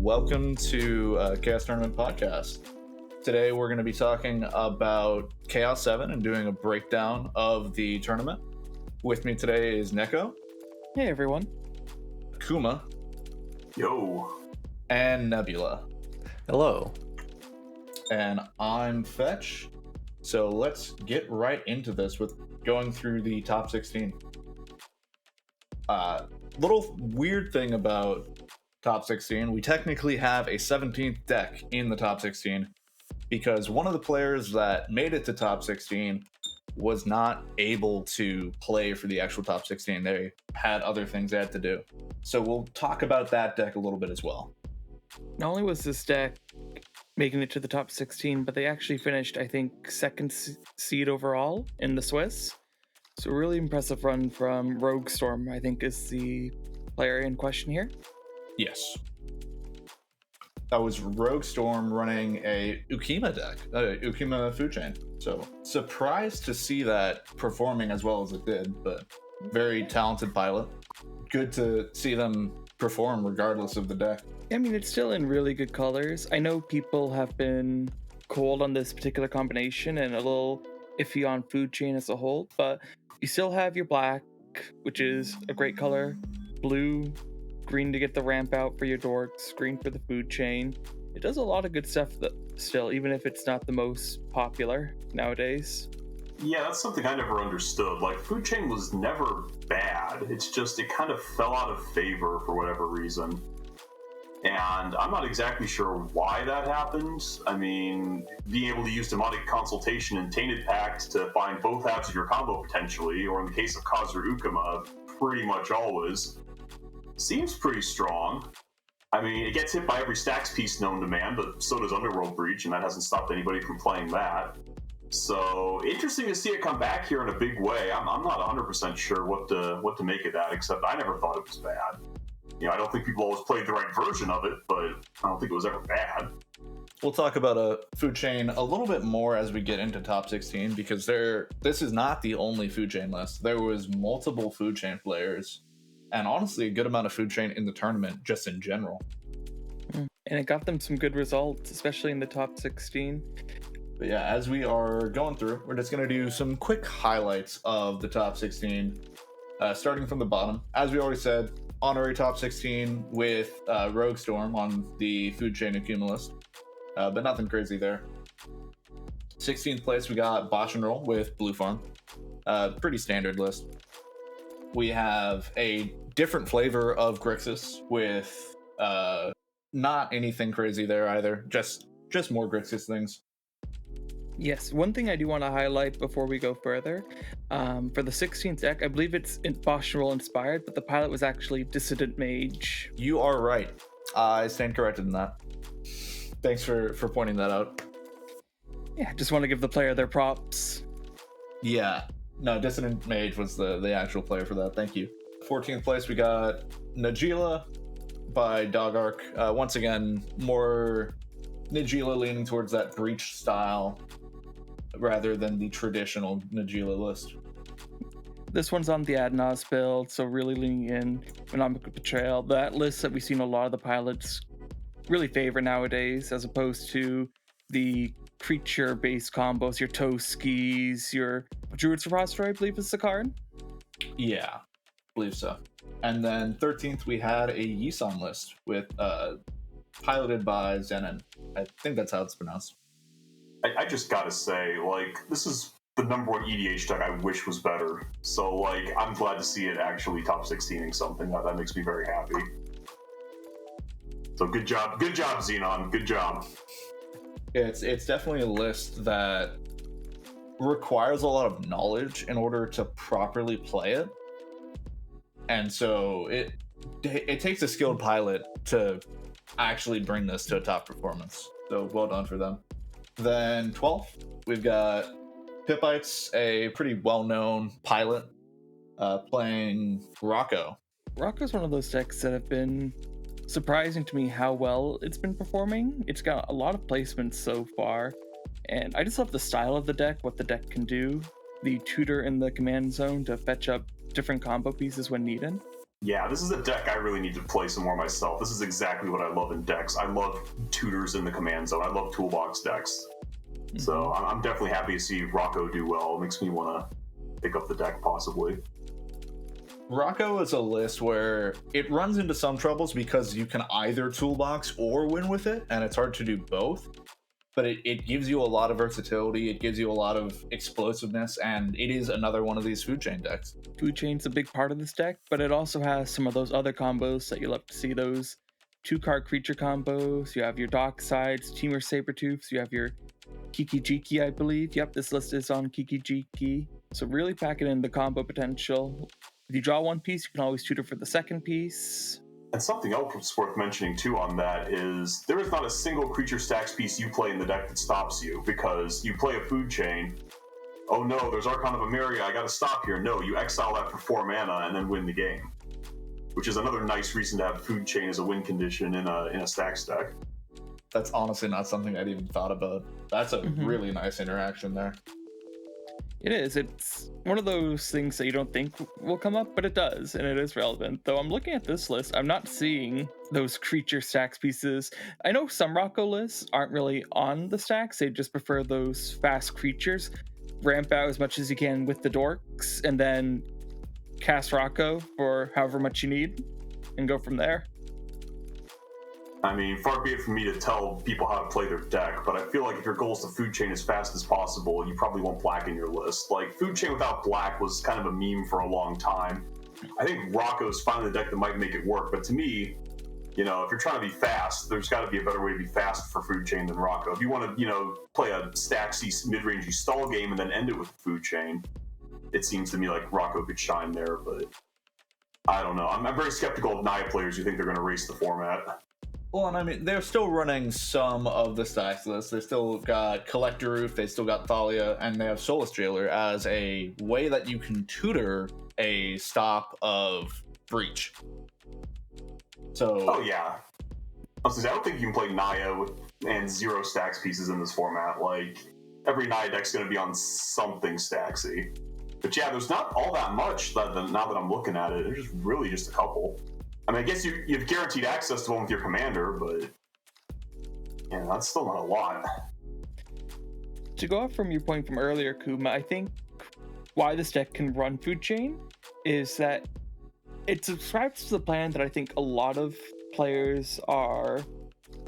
welcome to Ka0s Tournament Podcast. Today we're going to be talking about Chaos 7 and doing a breakdown of the tournament. With me today is Neko. Hey everyone. Kuma. Yo. And Nebula. Hello. And I'm Fetch. So let's get right into this with going through the top 16. Little weird thing about top 16, we technically have a 17th deck in the top 16 because one of the players that made it to top 16 was not able to play for the actual top 16. They had other things they had to do. So we'll talk about that deck a little bit as well. Not only was this deck making it to the top 16, but they actually finished, I think, second seed overall in the Swiss. So a really impressive run from Rogue Storm, I think, is the player in question here. Yes. That was Rogue Storm running a Ukima deck, Ukima food chain. So surprised to see that performing as well as it did, but very talented pilot. Good to see them perform regardless of the deck. I mean, it's still in really good colors. I know people have been cold on this particular combination and a little iffy on food chain as a whole, but you still have your black, which is a great color, blue, green to get the ramp out for your dorks, green for the food chain. It does a lot of good stuff still, even if it's not the most popular nowadays. Yeah, that's something I never understood. Like, food chain was never bad. It's just it kind of fell out of favor for whatever reason. And I'm not exactly sure why that happened. I mean, being able to use Demonic Consultation and Tainted Pact to find both halves of your combo potentially, or in the case of Ka0s or Ukima, pretty much always, seems pretty strong. I mean, it gets hit by every stacks piece known to man, but so does Underworld Breach, and that hasn't stopped anybody from playing that. So, interesting to see it come back here in a big way. I'm not 100% sure what to make of that, except I never thought it was bad. You know, I don't think people always played the right version of it, but I don't think it was ever bad. We'll talk about a food chain a little bit more as we get into top 16 because this is not the only food chain list. There was multiple food chain players and honestly a good amount of food chain in the tournament just in general. And it got them some good results, especially in the top 16. But yeah, as we are going through, we're just going to do some quick highlights of the top 16, starting from the bottom. As we already said, honorary top 16 with Rogue Storm on the food chain Ukima list, but nothing crazy there. 16th place, we got Bosch and Roll with Blue Farm. Pretty standard list. We have a different flavor of Grixis with not anything crazy there either, just more Grixis things. Yes, one thing I do want to highlight before we go further, for the 16th deck, I believe it's Bosch and Roll inspired, but the pilot was actually Dissident Mage. You are right. I stand corrected in that. Thanks for pointing that out. Yeah, just want to give the player their props. Yeah. No, Dissident Mage was the actual player for that. Thank you. 14th place, we got Najeela by Dog Arc. Once again, more Najeela leaning towards that breach style rather than the traditional Najeela list. This one's on the Adnos build, so really leaning in Economic Betrayal. That list that we've seen a lot of the pilots really favor nowadays, as opposed to the creature-based combos, your Toskis, your Druid's Repository, I believe is the card. Yeah, I believe so. And then 13th, we had a Yisan list with piloted by Zenon. I think that's how it's pronounced. I just gotta say, like, this is the number one EDH deck I wish was better. So, like, I'm glad to see it actually top 16ing something. That makes me very happy. So good job, Xenon, good job. It's definitely a list that requires a lot of knowledge in order to properly play it. And so it takes a skilled pilot to actually bring this to a top performance. So well done for them. Then 12th, we've got Pipites, a pretty well-known pilot, playing Rocco. Rocco's one of those decks that have been surprising to me how well it's been performing. It's got a lot of placements so far, and I just love the style of the deck, what the deck can do. The tutor in the command zone to fetch up different combo pieces when needed. Yeah, this is a deck I really need to play some more myself. This is exactly what I love in decks. I love tutors in the command zone. I love toolbox decks. Mm-hmm. So I'm definitely happy to see Rocco do well. It makes me want to pick up the deck possibly. Rocco is a list where it runs into some troubles because you can either toolbox or win with it, and it's hard to do both. But it gives you a lot of versatility, it gives you a lot of explosiveness, and it is another one of these food chain decks. Food chain's a big part of this deck, but it also has some of those other combos that you love to see, those 2-card creature combos. You have your Docksides, Teamer Sabertooths, you have your Kiki-Jiki, I believe. Yep, this list is on Kiki-Jiki. So really packing in the combo potential. If you draw one piece, you can always tutor for the second piece. And something else worth mentioning too on that is there is not a single creature stacks piece you play in the deck that stops you, because you play a food chain. Oh no, there's Archon of Emeria, I gotta stop here. No, you exile that for 4 mana and then win the game. Which is another nice reason to have food chain as a win condition in a stacks deck. That's honestly not something I'd even thought about. That's a really nice interaction there. It is. It's one of those things that you don't think will come up, but it does, and it is relevant. Though I'm looking at this list, I'm not seeing those creature stacks pieces. I know some Rocco lists aren't really on the stacks. They just prefer those fast creatures. Ramp out as much as you can with the dorks, and then cast Rocco for however much you need, and go from there. I mean, far be it from me to tell people how to play their deck, but I feel like if your goal is to food chain as fast as possible, you probably want black in your list. Like, food chain without black was kind of a meme for a long time. I think Rocco's finally the deck that might make it work, but to me, you know, if you're trying to be fast, there's got to be a better way to be fast for food chain than Rocco. If you want to, you know, play a stacksy mid-rangey stall game and then end it with food chain, it seems to me like Rocco could shine there, but I don't know. I'm very skeptical of Naya players who think they're going to race the format. Well, and I mean, they're still running some of the stacks list. They still got Collector Roof, they still got Thalia, and they have Soulless Jailer as a way that you can tutor a stop of Breach. So, oh yeah, I don't think you can play Naya and 0 stacks pieces in this format. Like, every Naya deck's going to be on something stacksy. But yeah, there's not all that much now that I'm looking at it. There's really just a couple. I mean, I guess you've guaranteed access to one with your commander, but yeah, that's still not a lot. To go off from your point from earlier, Kuma, I think why this deck can run food chain is that it subscribes to the plan that I think a lot of players are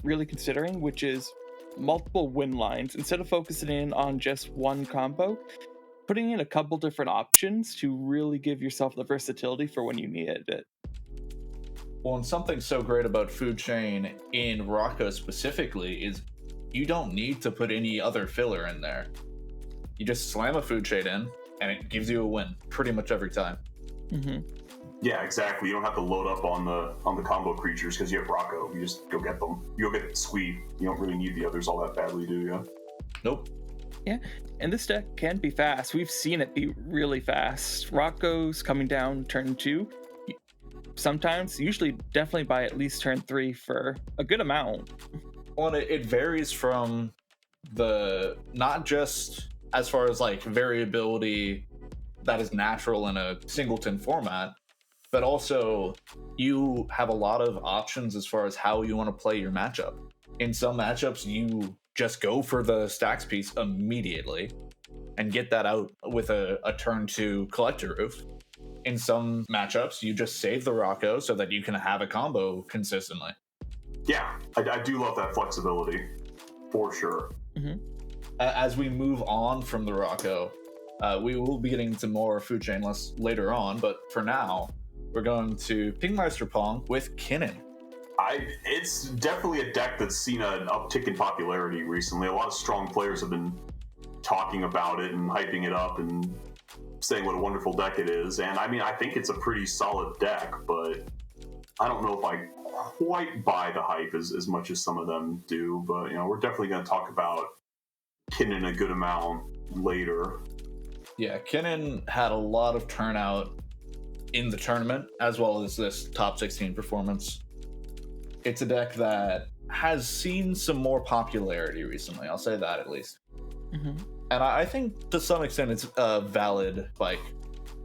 really considering, which is multiple win lines. Instead of focusing in on just one combo, putting in a couple different options to really give yourself the versatility for when you needed it. Well, and something so great about food chain in Rocco specifically is you don't need to put any other filler in there. You just slam a food chain in, and it gives you a win pretty much every time. Mm-hmm. Yeah, exactly. You don't have to load up on the combo creatures because you have Rocco. You just go get them. You go get Squee. You don't really need the others all that badly, do you? Nope. Yeah, and this deck can be fast. We've seen it be really fast. Rocco's coming down turn 2. Sometimes, usually definitely by at least turn 3 for a good amount. Well, it varies from not just as far as like variability that is natural in a singleton format, but also you have a lot of options as far as how you want to play your matchup. In some matchups, you just go for the stacks piece immediately and get that out with a turn 2 Collector Roof. In some matchups, you just save the Rocco so that you can have a combo consistently. Yeah, I do love that flexibility, for sure. Mm-hmm. As we move on from the Rocco, we will be getting to more food chain lists later on, but for now, we're going to Pingmeister Pong with Kinnan. It's definitely a deck that's seen an uptick in popularity recently. A lot of strong players have been talking about it and hyping it up and saying what a wonderful deck it is. And I mean, I think it's a pretty solid deck, but I don't know if I quite buy the hype as much as some of them do. But, you know, we're definitely going to talk about Kinnan a good amount later. Yeah, Kinnan had a lot of turnout in the tournament, as well as this top 16 performance. It's a deck that has seen some more popularity recently. I'll say that at least. Mm-hmm. And I think to some extent it's a valid spike.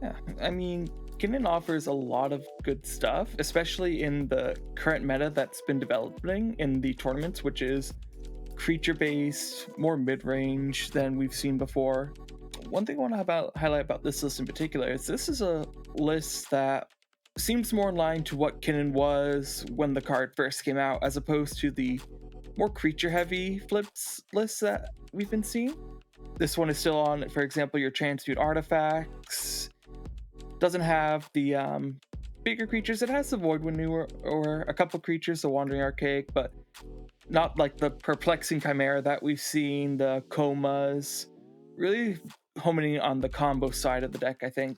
Yeah, I mean, Kinnan offers a lot of good stuff, especially in the current meta that's been developing in the tournaments, which is creature-based, more mid-range than we've seen before. One thing I want to highlight about this list in particular is this is a list that seems more in line to what Kinnan was when the card first came out, as opposed to the more creature-heavy flips lists that we've been seeing. This one is still on, for example, your transmute artifacts. Doesn't have the bigger creatures. It has the Void Renewer or a couple creatures, the Wandering Archaic, but not like the Perplexing Chimera that we've seen, the Comas. Really homing in on the combo side of the deck, I think.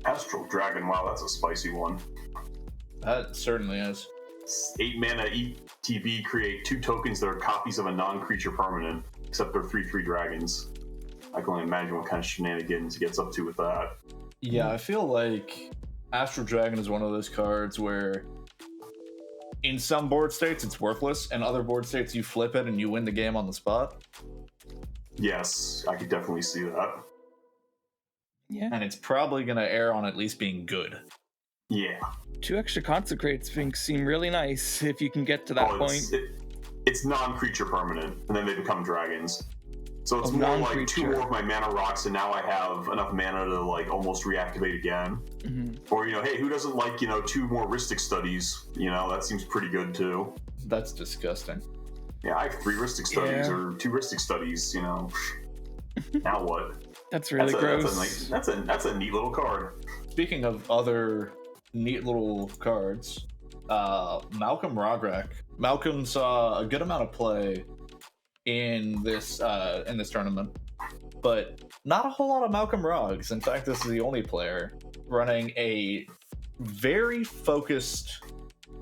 Astral Dragon, wow, that's a spicy one. That certainly is. 8 mana ETB, create 2 tokens that are copies of a non-creature permanent, except they're 3/3 dragons. I can only imagine what kind of shenanigans he gets up to with that. Yeah, I feel like Astral Dragon is one of those cards where in some board states it's worthless, and other board states you flip it and you win the game on the spot. Yes, I could definitely see that. Yeah. And it's probably going to err on at least being good. Yeah. 2 extra Consecrates seem really nice if you can get to that point. It's non-creature permanent, and then they become dragons. So it's more like 2 more of my mana rocks, and now I have enough mana to like almost reactivate again. Mm-hmm. Or, hey, who doesn't like, 2 more Rhystic Studies? That seems pretty good too. That's disgusting. Yeah, I have 3 Rhystic Studies or 2 Rhystic Studies, Now what? That's really gross. That's a neat little card. Speaking of other neat little cards, Malcolm Rograk. Malcolm saw a good amount of play in this tournament, but not a whole lot of Malcolm Rogs. In fact, this is the only player running a very focused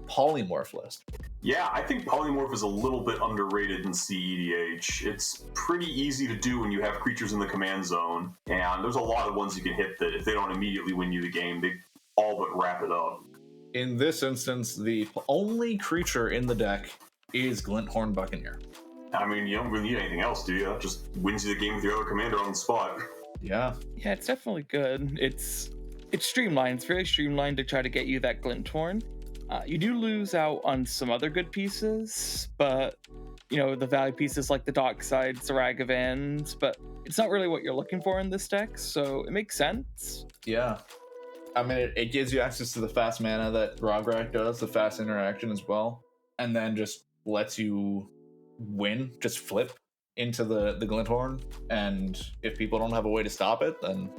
polymorph list. Yeah, I think polymorph is a little bit underrated in CEDH. It's pretty easy to do when you have creatures in the command zone, and there's a lot of ones you can hit that if they don't immediately win you the game, they all but wrap it up. In this instance, the only creature in the deck is Glinthorn Buccaneer. I mean, you don't really need anything else, do you? That just wins you the game with your other commander on the spot. Yeah. Yeah, it's definitely good. It's streamlined. It's very streamlined to try to get you that Glinthorn. You do lose out on some other good pieces, but, the value pieces like the Docksides, the Ragavans, but it's not really what you're looking for in this deck, so it makes sense. Yeah. I mean, it gives you access to the fast mana that Rograk does, the fast interaction as well, and then just lets you win, just flip into the Glinthorn, and if people don't have a way to stop it, then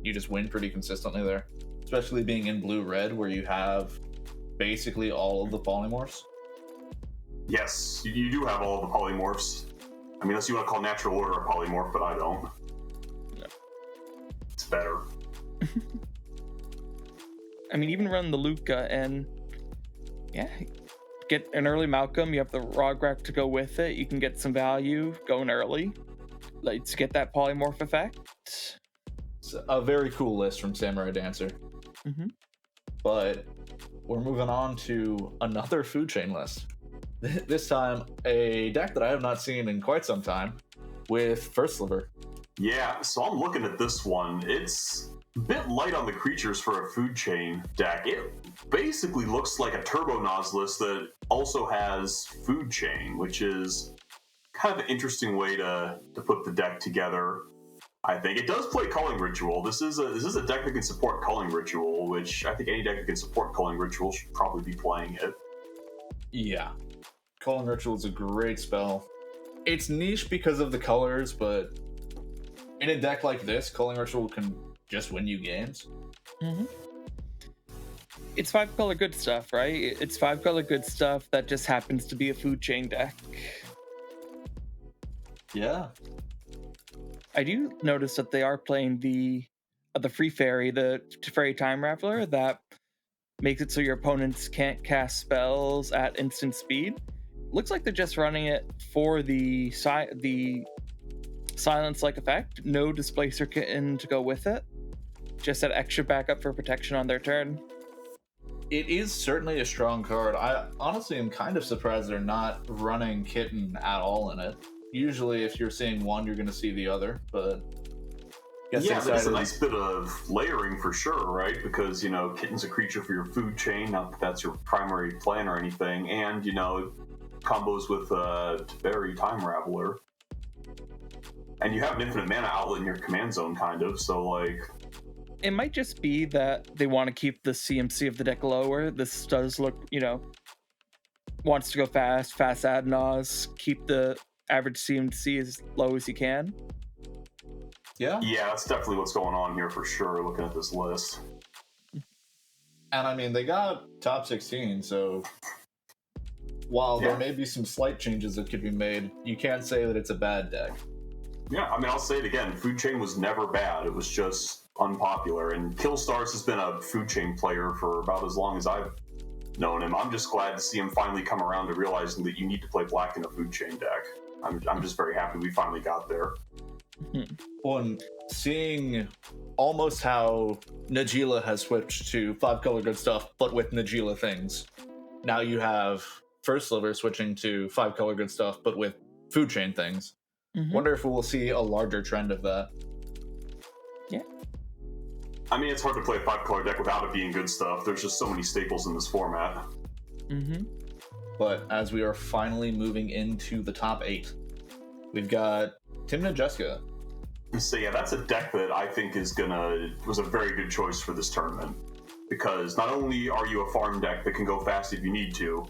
you just win pretty consistently there. Especially being in blue-red, where you have basically all of the polymorphs. Yes, you do have all of the polymorphs. I mean, unless you want to call Natural Order a polymorph, but I don't. No. It's better. I mean, even run the Luca and, get an early Malcolm. You have the Rograk to go with it. You can get some value going early. Let's get that polymorph effect. It's a very cool list from Samurai Dancer. Mm-hmm. But we're moving on to another food chain list. This time, a deck that I have not seen in quite some time with First Sliver. Yeah, so I'm looking at this one. It's a bit light on the creatures for a food chain deck. It basically looks like a Turbo Nos list that also has food chain, which is kind of an interesting way to put the deck together. I think it does play Culling Ritual. This is a deck that can support Culling Ritual, which I think any deck that can support Culling Ritual should probably be playing it. Yeah. Culling Ritual is a great spell. It's niche because of the colors, but in a deck like this, Culling Ritual can just win you games. Mm-hmm. It's 5-color good stuff, right? It's 5-color good stuff that just happens to be a food chain deck. Yeah. I do notice that they are playing the Free Fairy, the Teferi Time Raveler, that makes it so your opponents can't cast spells at instant speed. Looks like they're just running it for the silence-like effect. No Displacer Kitten to go with it. Just that extra backup for protection on their turn. It is certainly a strong card. I honestly am kind of surprised they're not running Kitten at all in it. Usually if you're seeing one, you're going to see the other, but Gets Yeah, excited. there's a nice bit of layering for sure, right? Because, Kitten's a creature for your food chain, not that that's your primary plan or anything, and, combos with Teferi Time Raveler. And you have an infinite mana outlet in your command zone, kind of, so, like... It might just be that they want to keep the CMC of the deck lower. This does look, wants to go fast Adnos, keep the average CMC as low as you can. Yeah. Yeah, that's definitely what's going on here for sure, looking at this list. And I mean, they got top 16, so while there may be some slight changes that could be made, you can't say that it's a bad deck. Yeah, I mean, I'll say it again. Food Chain was never bad. It was just unpopular. And Ka0s has been a Food Chain player for about as long as I've known him. I'm just glad to see him finally come around to realizing that you need to play black in a Food Chain deck. I'm just very happy we finally got there. Well, and seeing almost how Najeela has switched to 5-color good stuff, but with Najeela things. Now you have First Sliver switching to 5-color good stuff, but with Food Chain things. Wonder if we'll see a larger trend of that. Yeah. I mean, it's hard to play a 5-color deck without it being good stuff. There's just so many staples in this format. But as we are finally moving into the top 8, we've got Timna Jessica. So yeah, that's a deck that I think was a very good choice for this tournament. Because not only are you a farm deck that can go fast if you need to,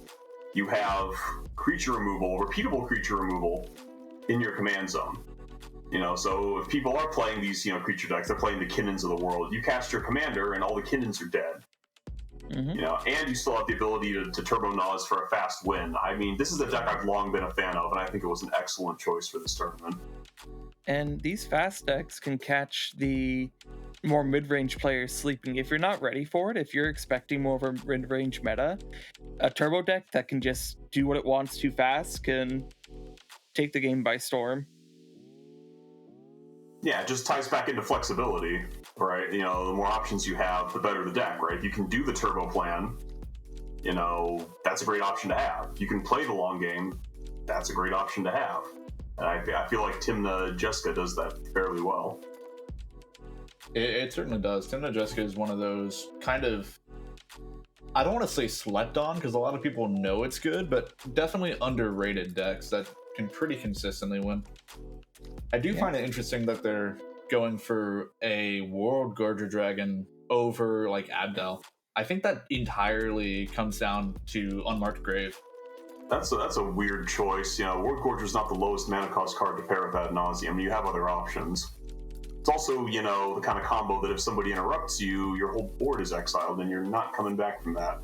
you have creature removal, repeatable creature removal, in your command zone. So if people are playing these, creature decks, they're playing the Kinnons of the world. You cast your commander, and all the Kinnons are dead. And you still have the ability to Turbo Naz for a fast win. I mean, this is a deck I've long been a fan of, and I think it was an excellent choice for this tournament. And these fast decks can catch the more mid-range players sleeping. If you're not ready for it, if you're expecting more of a mid-range meta, a turbo deck that can just do what it wants too fast can take the game by storm. Yeah, it just ties back into flexibility, right? The more options you have, the better the deck, right? If you can do the turbo plan, that's a great option to have. You can play the long game, that's a great option to have. And I feel like Timna Jessica does that fairly well. It certainly does. Timna Jessica is one of those kind of, I don't want to say slept on, because a lot of people know it's good, but definitely underrated decks that can pretty consistently win. I do find it interesting that they're going for a World Gorger Dragon over like Abdel. I think that entirely comes down to Unmarked Grave. That's a weird choice. World Gorger is not the lowest mana cost card to pair with Ad Nauseam. You have other options. It's also, the kind of combo that if somebody interrupts you, your whole board is exiled and you're not coming back from that.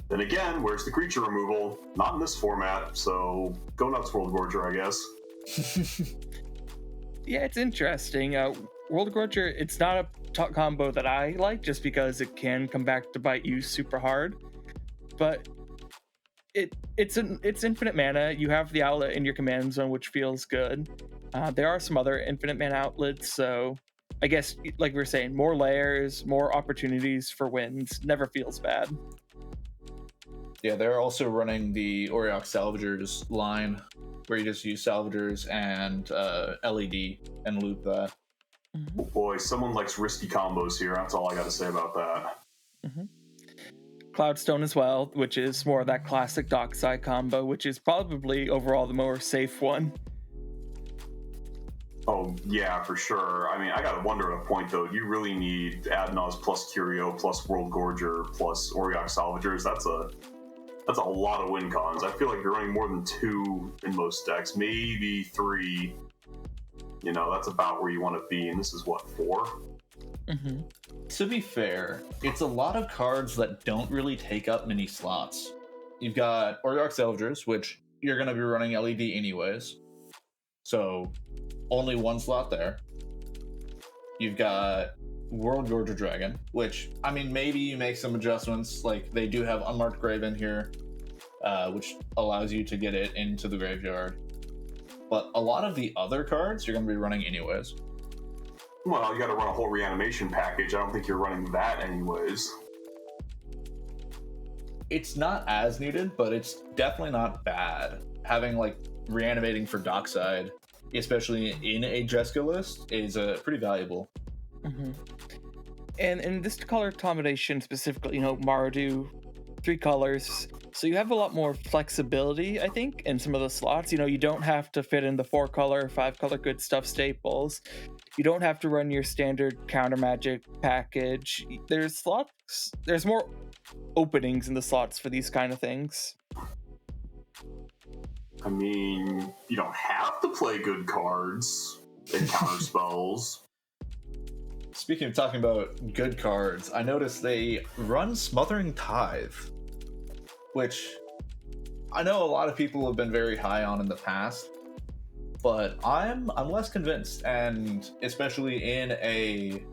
Then again, where's the creature removal? Not in this format, so go nuts, World Gorger, I guess. Yeah, it's interesting. World Gorger, it's not a top combo that I like just because it can come back to bite you super hard. But it's infinite mana. You have the outlet in your command zone, which feels good. There are some other infinite mana outlets, so I guess, like we were saying, more layers, more opportunities for wins never feels bad. Yeah, they're also running the Auriok Salvagers line, where you just use Salvagers and LED and loop that. Oh boy, someone likes risky combos here. That's all I got to say about that. Cloudstone as well, which is more of that classic Dockside combo, which is probably overall the more safe one. Oh, yeah, for sure. I mean, I gotta wonder at a point, though, do you really need Adnaz plus Curio plus World Gorger plus Auriok Salvagers? That's a lot of win cons. I feel like you're running more than 2 in most decks, maybe 3. That's about where you want to be, and this is, 4? To be fair, it's a lot of cards that don't really take up many slots. You've got Auriok Salvagers, which you're going to be running LED anyways, so only 1 slot there. You've got World Gorger Dragon, which, I mean, maybe you make some adjustments, like they do have Unmarked Grave in here, which allows you to get it into the graveyard. But a lot of the other cards you're going to be running anyways. Well, you got to run a whole reanimation package. I don't think you're running that anyways. It's not as needed, but it's definitely not bad. Having like reanimating for Dockside especially in a Jessica list, is pretty valuable. Mm-hmm. And in this color combination specifically, Mardu, 3 colors, so you have a lot more flexibility, I think, in some of the slots. You don't have to fit in the 4-color, 5-color good stuff staples. You don't have to run your standard counter magic package. There's slots. There's more openings in the slots for these kind of things. I mean, you don't have to play good cards and counter spells. Speaking of talking about good cards, I noticed they run Smothering Tithe, which I know a lot of people have been very high on in the past, but I'm less convinced, and especially in a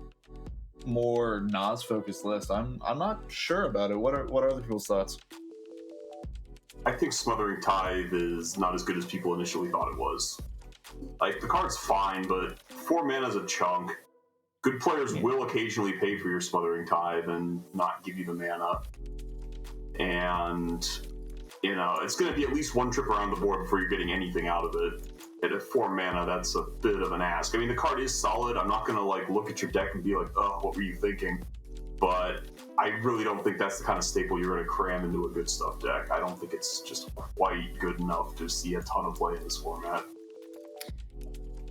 more Nas focused list, I'm not sure about it. What are other people's thoughts? I think Smothering Tithe is not as good as people initially thought it was. Like, the card's fine, but 4 mana is a chunk. Good players will occasionally pay for your Smothering Tithe and not give you the mana. And, it's going to be at least 1 trip around the board before you're getting anything out of it. And at 4 mana, that's a bit of an ask. I mean, the card is solid. I'm not going to, look at your deck and be like, oh, what were you thinking? But I really don't think that's the kind of staple you're going to cram into a good stuff deck. I don't think it's just quite good enough to see a ton of play in this format.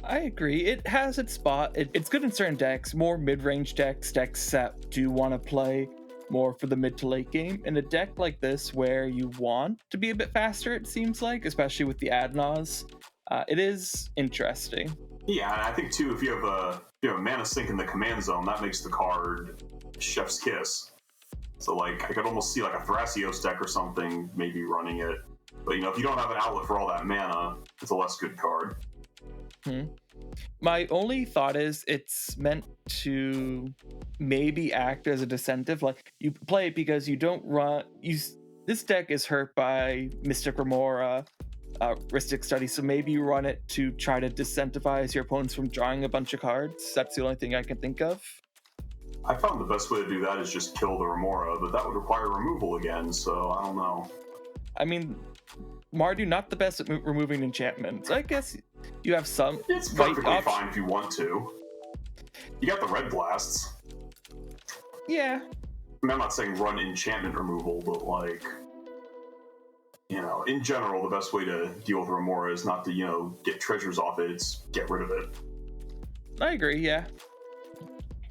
I agree. It has its spot. It's good in certain decks, more mid-range decks that do want to play more for the mid to late game. In a deck like this, where you want to be a bit faster, it seems like, especially with the Adnas, it is interesting. Yeah, and I think too, if you have a mana sink in the command zone, that makes the card chef's kiss. So I could almost see a Thrasios deck or something maybe running it. But if you don't have an outlet for all that mana, it's a less good card. My only thought is it's meant to maybe act as a disincentive. You play it because you don't run. This deck is hurt by Mystic Remora, Rhystic Study, so maybe you run it to try to disincentivize your opponents from drawing a bunch of cards. That's the only thing I can think of. I found the best way to do that is just kill the Remora, but that would require removal again, so I don't know. I mean, Mardu not the best at removing enchantments. I guess you have some. It's perfectly fine if you want to. You got the red blasts. Yeah. I mean, I'm not saying run enchantment removal, but in general, the best way to deal with Remora is not to, get treasures off it, it's get rid of it. I agree, yeah.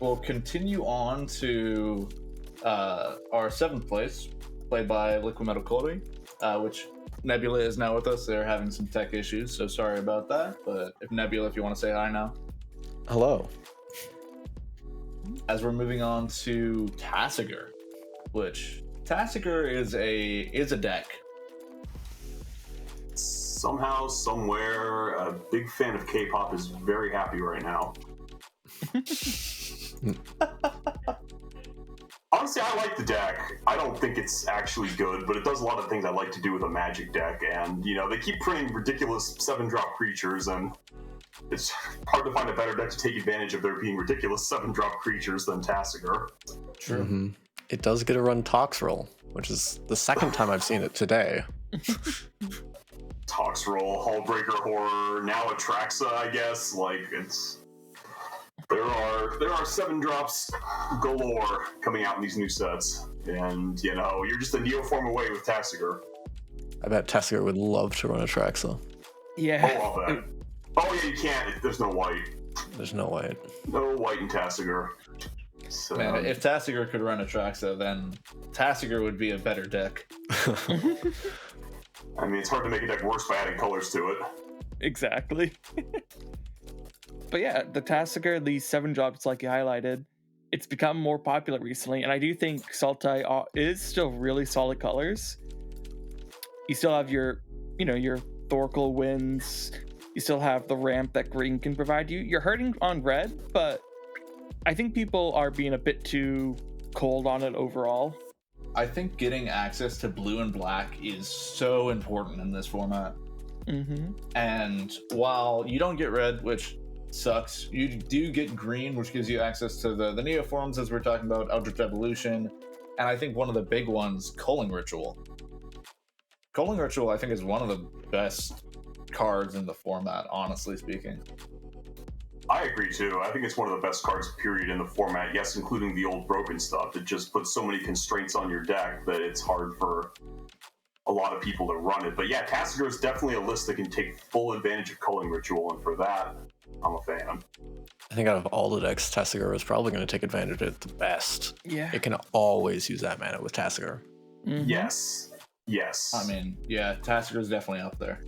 We'll continue on to our 7th place, played by Liquid Metal Colding, which Nebula is now with us. They're having some tech issues, so sorry about that. But if you want to say hi now. Hello. As we're moving on to Tasigur, which Tasigur is a deck. Somehow, somewhere, a big fan of K-pop is very happy right now. Honestly, I like the deck. I don't think it's actually good, but it does a lot of things I like to do with a Magic deck. And, they keep printing ridiculous 7-drop creatures, and it's hard to find a better deck to take advantage of there being ridiculous 7-drop creatures than Tasigur. True. Mm-hmm. It does get a run Toxrill, which is the second time I've seen it today. Toxrill, Hullbreaker Horror, now Atraxa, I guess. There are 7-drops galore coming out in these new sets, and you're just a neoform away with Tasigur. I bet Tasigur would love to run Atraxa. Yeah. Oh, I'll bet. Oh yeah, you can't. There's no white. There's no white. No white in Tasigur. So, Man, if Tasigur could run Atraxa, then Tasigur would be a better deck. I mean, it's hard to make a deck worse by adding colors to it. Exactly. But yeah, the Tasigur, these 7-drops like you highlighted, it's become more popular recently, and I do think Sultai is still really solid colors. You still have your Thorkel wins. You still have the ramp that green can provide you. You're hurting on red, but I think people are being a bit too cold on it overall. I think getting access to blue and black is so important in this format. Mm-hmm. And while you don't get red, which sucks, you do get green, which gives you access to the neoforms, as we're talking about, Eldritch Evolution, and I think one of the big ones, Culling Ritual. Culling Ritual, I think, is one of the best cards in the format, honestly speaking. I agree too. I think it's one of the best cards, period, in the format. Yes, including the old broken stuff. It just puts so many constraints on your deck that it's hard for a lot of people to run it. But yeah, Tasigur is definitely a list that can take full advantage of Culling Ritual, and for that, I'm a fan. I think out of all the decks, Tasigur is probably going to take advantage of it the best. Yeah. It can always use that mana with Tasigur. Mm-hmm. Yes. I mean, yeah, Tasigur is definitely up there.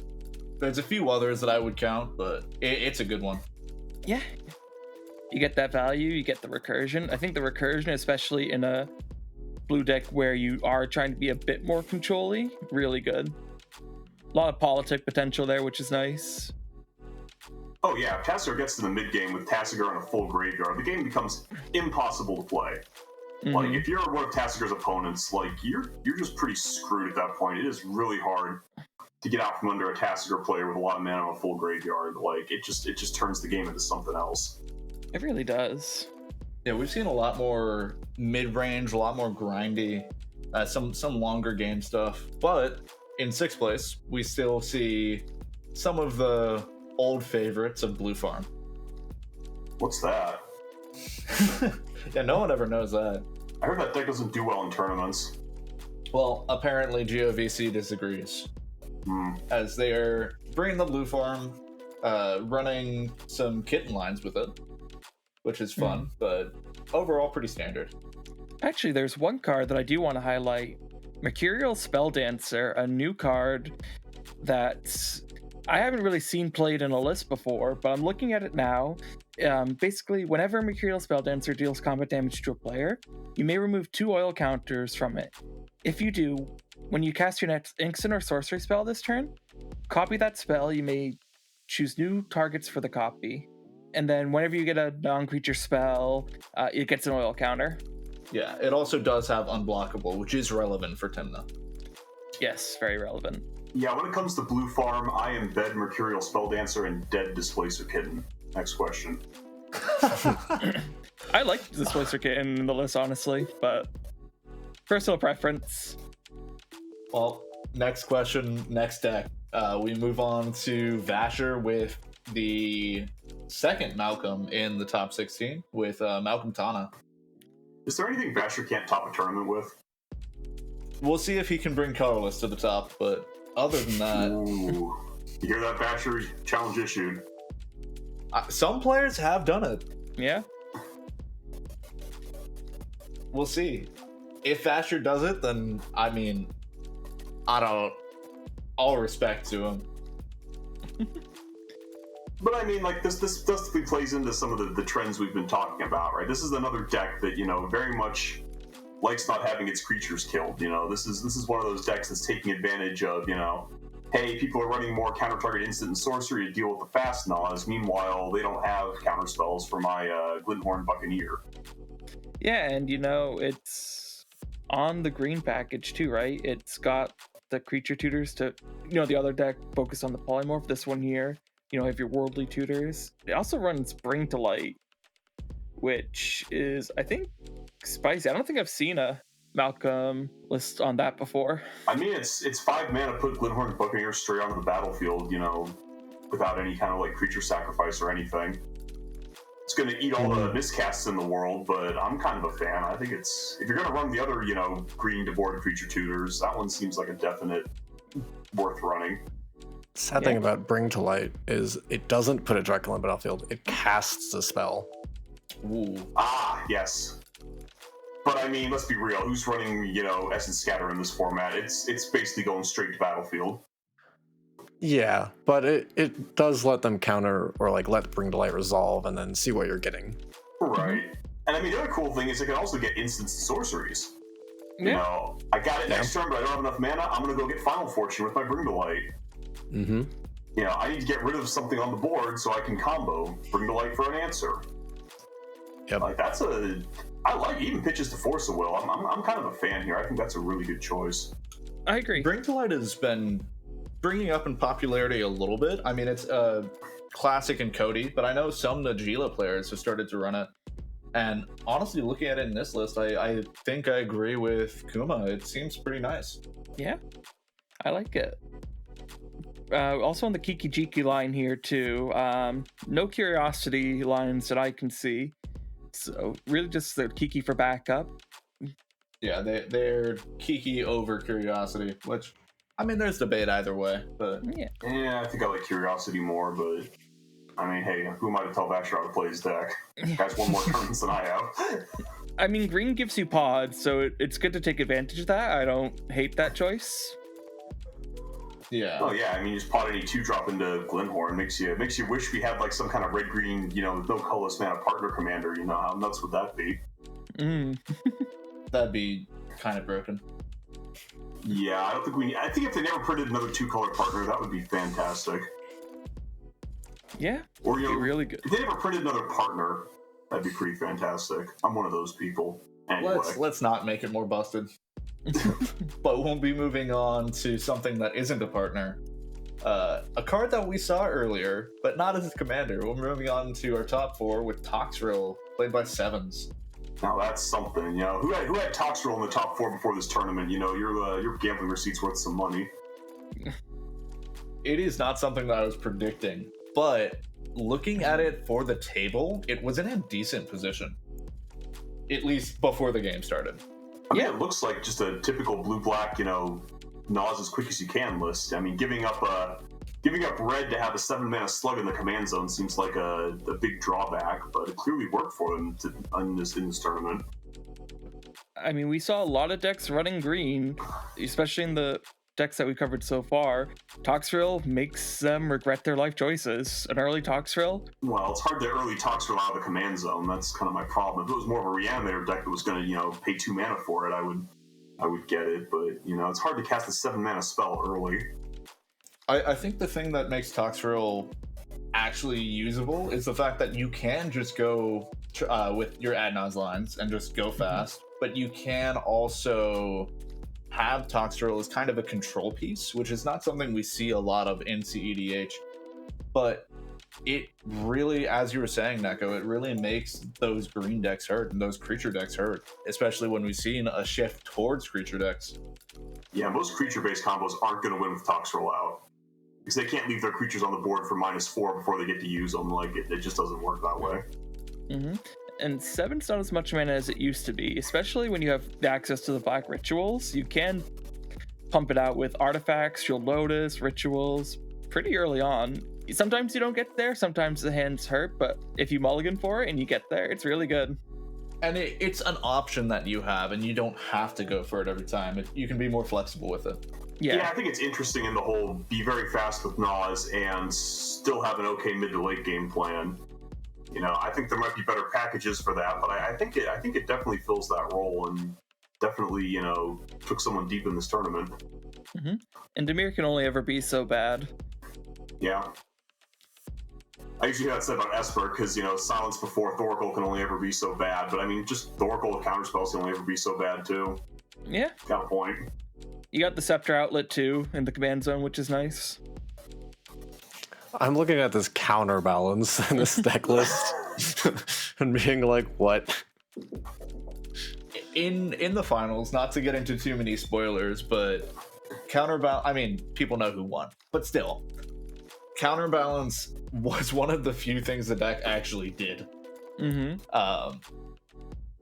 There's a few others that I would count, but it's a good one. Yeah. You get that value, you get the recursion. I think the recursion, especially in a blue deck where you are trying to be a bit more control-y, really good. A lot of politic potential there, which is nice. Oh yeah, if Tasigur gets to the mid game with Tasigur and a full graveyard, the game becomes impossible to play. Mm-hmm. Like if you're one of Tasigur's opponents, like you're just pretty screwed at that point. It is really hard to get out from under a Tasigur player with a lot of mana on a full graveyard. Like it just turns the game into something else. It really does. Yeah, we've seen a lot more mid-range, a lot more grindy, some longer game stuff. But in sixth place, we still see some of the old favorites of Blue Farm. What's that? Yeah, no one ever knows that. I heard that deck doesn't do well in tournaments. Well, apparently GOVC disagrees, as they are bringing the Blue Farm, running some kitten lines with it, which is fun, but overall pretty standard. Actually, there's one card that I do want to highlight. Mercurial Spelldancer, a new card that I haven't really seen played in a list before, but I'm looking at it now. Basically, whenever Mercurial Spelldancer deals combat damage to a player, you may remove 2 oil counters from it. If you do, when you cast your next instant or sorcery spell this turn, copy that spell. You may choose new targets for the copy. And then whenever you get a non-creature spell, it gets an oil counter. Yeah, it also does have unblockable, which is relevant for Tymna. Yes, very relevant. Yeah, when it comes to Blue Farm, I am Bed Mercurial Spelldancer and Dead Displacer Kitten. Next question. I like Displacer Kitten in the list, honestly, but personal preference. Well, next question, next deck. We move on to Vasher with the second Malcolm in the top 16 with Malcolm Tana. Is there anything Vasher can't top a tournament with? We'll see if he can bring colorless to the top, but other than that... Ooh. You hear that, Vasher? Challenge issued. Some players have done it. Yeah. We'll see. If Vasher does it, then, I mean, all respect to him. But I mean, like, this definitely plays into some of the trends we've been talking about, right? This is another deck that, very much likes not having its creatures killed. This is one of those decks that's taking advantage of, hey, people are running more counter-target instant and sorcery to deal with the fast Nas. Meanwhile, they don't have counter spells for my Glinthorn Buccaneer. Yeah, and it's on the green package too, right? It's got the creature tutors to, the other deck focused on the polymorph. This one here, have your worldly tutors. It also runs Bring to Light, which is, I think, spicy. I don't think I've seen a Malcolm list on that before. I mean, it's 5 mana, put Glinthorn Buccaneer straight onto the battlefield, without any kind of like creature sacrifice or anything. It's going to eat all the miscasts in the world, but I'm kind of a fan. I think if you're going to run the other, green to board creature tutors, that one seems like a definite worth running. Sad thing about Bring to Light is it doesn't put a Dracula on the battlefield. It casts a spell. Ooh. Ah, yes. But I mean, let's be real. Who's running, Essence Scatter in this format? It's basically going straight to battlefield. Yeah, but it does let them counter or like let Bring to Light resolve and then see what you're getting. Right. And I mean, the other cool thing is it can also get instants and sorceries. I got it next turn, but I don't have enough mana. I'm going to go get Final Fortune with my Bring to Light. Mm-hmm. I need to get rid of something on the board so I can combo Bring to Light for an answer. Yep. Like, I like even pitches to Force of Will. I'm kind of a fan here. I think that's a really good choice. I agree. Bring to Light has been bringing up in popularity a little bit. I mean, it's classic in Cody, but I know some Najila players have started to run it. And honestly, looking at it in this list, I think I agree with Kuma. It seems pretty nice. Yeah, I like it. Also on the Kiki Jiki line here too. No curiosity lines that I can see. So really just the Kiki for backup. Yeah, they're Kiki over Curiosity, which, I mean, there's debate either way, but Yeah. Yeah, I think I like Curiosity more, but I mean, hey, who am I to tell Baxter how to play his deck? Guy's won more tournaments than I have. I mean, green gives you pods, so it's good to take advantage of that. I don't hate that choice. yeah. Oh yeah, I mean, just pot any 2-drop into Glenhorn makes you wish we had like some kind of red-green, no colorless mana partner commander. You know, how nuts would that be? That'd be kind of broken. Yeah, I don't think we need. I think if they never printed another 2-color partner, that would be fantastic. Yeah, Or be really good. if they never printed another partner, that'd be pretty fantastic. I'm one of those people. Anyway. Let's not make it more busted. But we'll be moving on to something that isn't a partner. A card that we saw earlier, but not as a commander. We're moving on to our top 4 with Toxrill, played by Sevens. Now that's something. Who had Toxrill in the top 4 before this tournament? Your gambling receipt's worth some money. It is not something that I was predicting, but looking at it for the table, it was in a decent position. At least before the game started. I mean, it looks like just a typical blue-black, Gnaws as quick as you can list. I mean, giving up red to have a 7-mana slug in the command zone seems like a big drawback, but it clearly worked for them in this tournament. I mean, we saw a lot of decks running green, especially in the decks that we covered so far. Toxrill makes them regret their life choices. An early Toxrill? Well, it's hard to early Toxrill out of the command zone. That's kind of my problem. If it was more of a Reanimator deck that was going to, pay 2 mana for it, I would get it. But, it's hard to cast a 7-mana spell early. I think the thing that makes Toxrill actually usable is the fact that you can just go with your Adnaz lines and just go fast, but you can also have Toxrill as kind of a control piece, which is not something we see a lot of in CEDH. But it really, as you were saying, Neko, it really makes those green decks hurt and those creature decks hurt, especially when we've seen a shift towards creature decks. Yeah, most creature-based combos aren't going to win with Toxrill out. Because they can't leave their creatures on the board for -4 before they get to use them. Like, it just doesn't work that way. And 7's not as much mana as it used to be, especially when you have access to the black rituals. You can pump it out with artifacts, Shield Lotus, rituals, pretty early on. Sometimes you don't get there, sometimes the hands hurt, but if you mulligan for it and you get there, it's really good. And it's an option that you have, and you don't have to go for it every time. You can be more flexible with it. Yeah, I think it's interesting in the whole be very fast with Gnaws and still have an okay mid to late game plan. I think there might be better packages for that, but I think it definitely fills that role and definitely, took someone deep in this tournament. And Dimir can only ever be so bad. Yeah. I usually have that said about Esper because, Silence before Thoracle can only ever be so bad, but I mean, just Thoracle with counterspells can only ever be so bad too. Yeah. Got a point. You got the Scepter outlet too in the command zone, which is nice. I'm looking at this counterbalance in this deck list and being like, what? In the finals, not to get into too many spoilers, but counterbalance, I mean, people know who won, but still, counterbalance was one of the few things the deck actually did.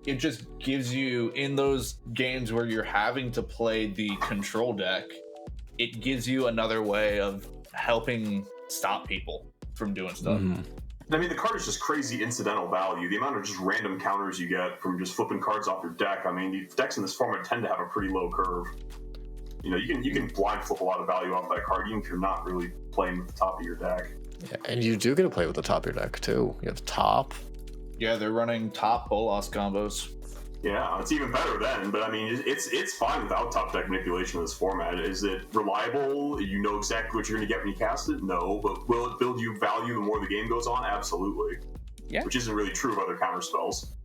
It just gives you, in those games where you're having to play the control deck, it gives you another way of helping stop people from doing stuff. I mean, the card is just crazy incidental value. The amount of just random counters you get from just flipping cards off your deck. I mean, the decks in this format tend to have a pretty low curve. You can blind flip a lot of value off that card, even if you're not really playing with the top of your deck. Yeah, and you do get to play with the top of your deck too. You have top. Yeah, they're running top Bolas combos. Yeah, it's even better then. But I mean, it's fine without top deck manipulation in this format. Is it reliable? You know exactly what you're going to get when you cast it? No. But will it build you value the more the game goes on? Absolutely. Yeah. Which isn't really true of other counter spells.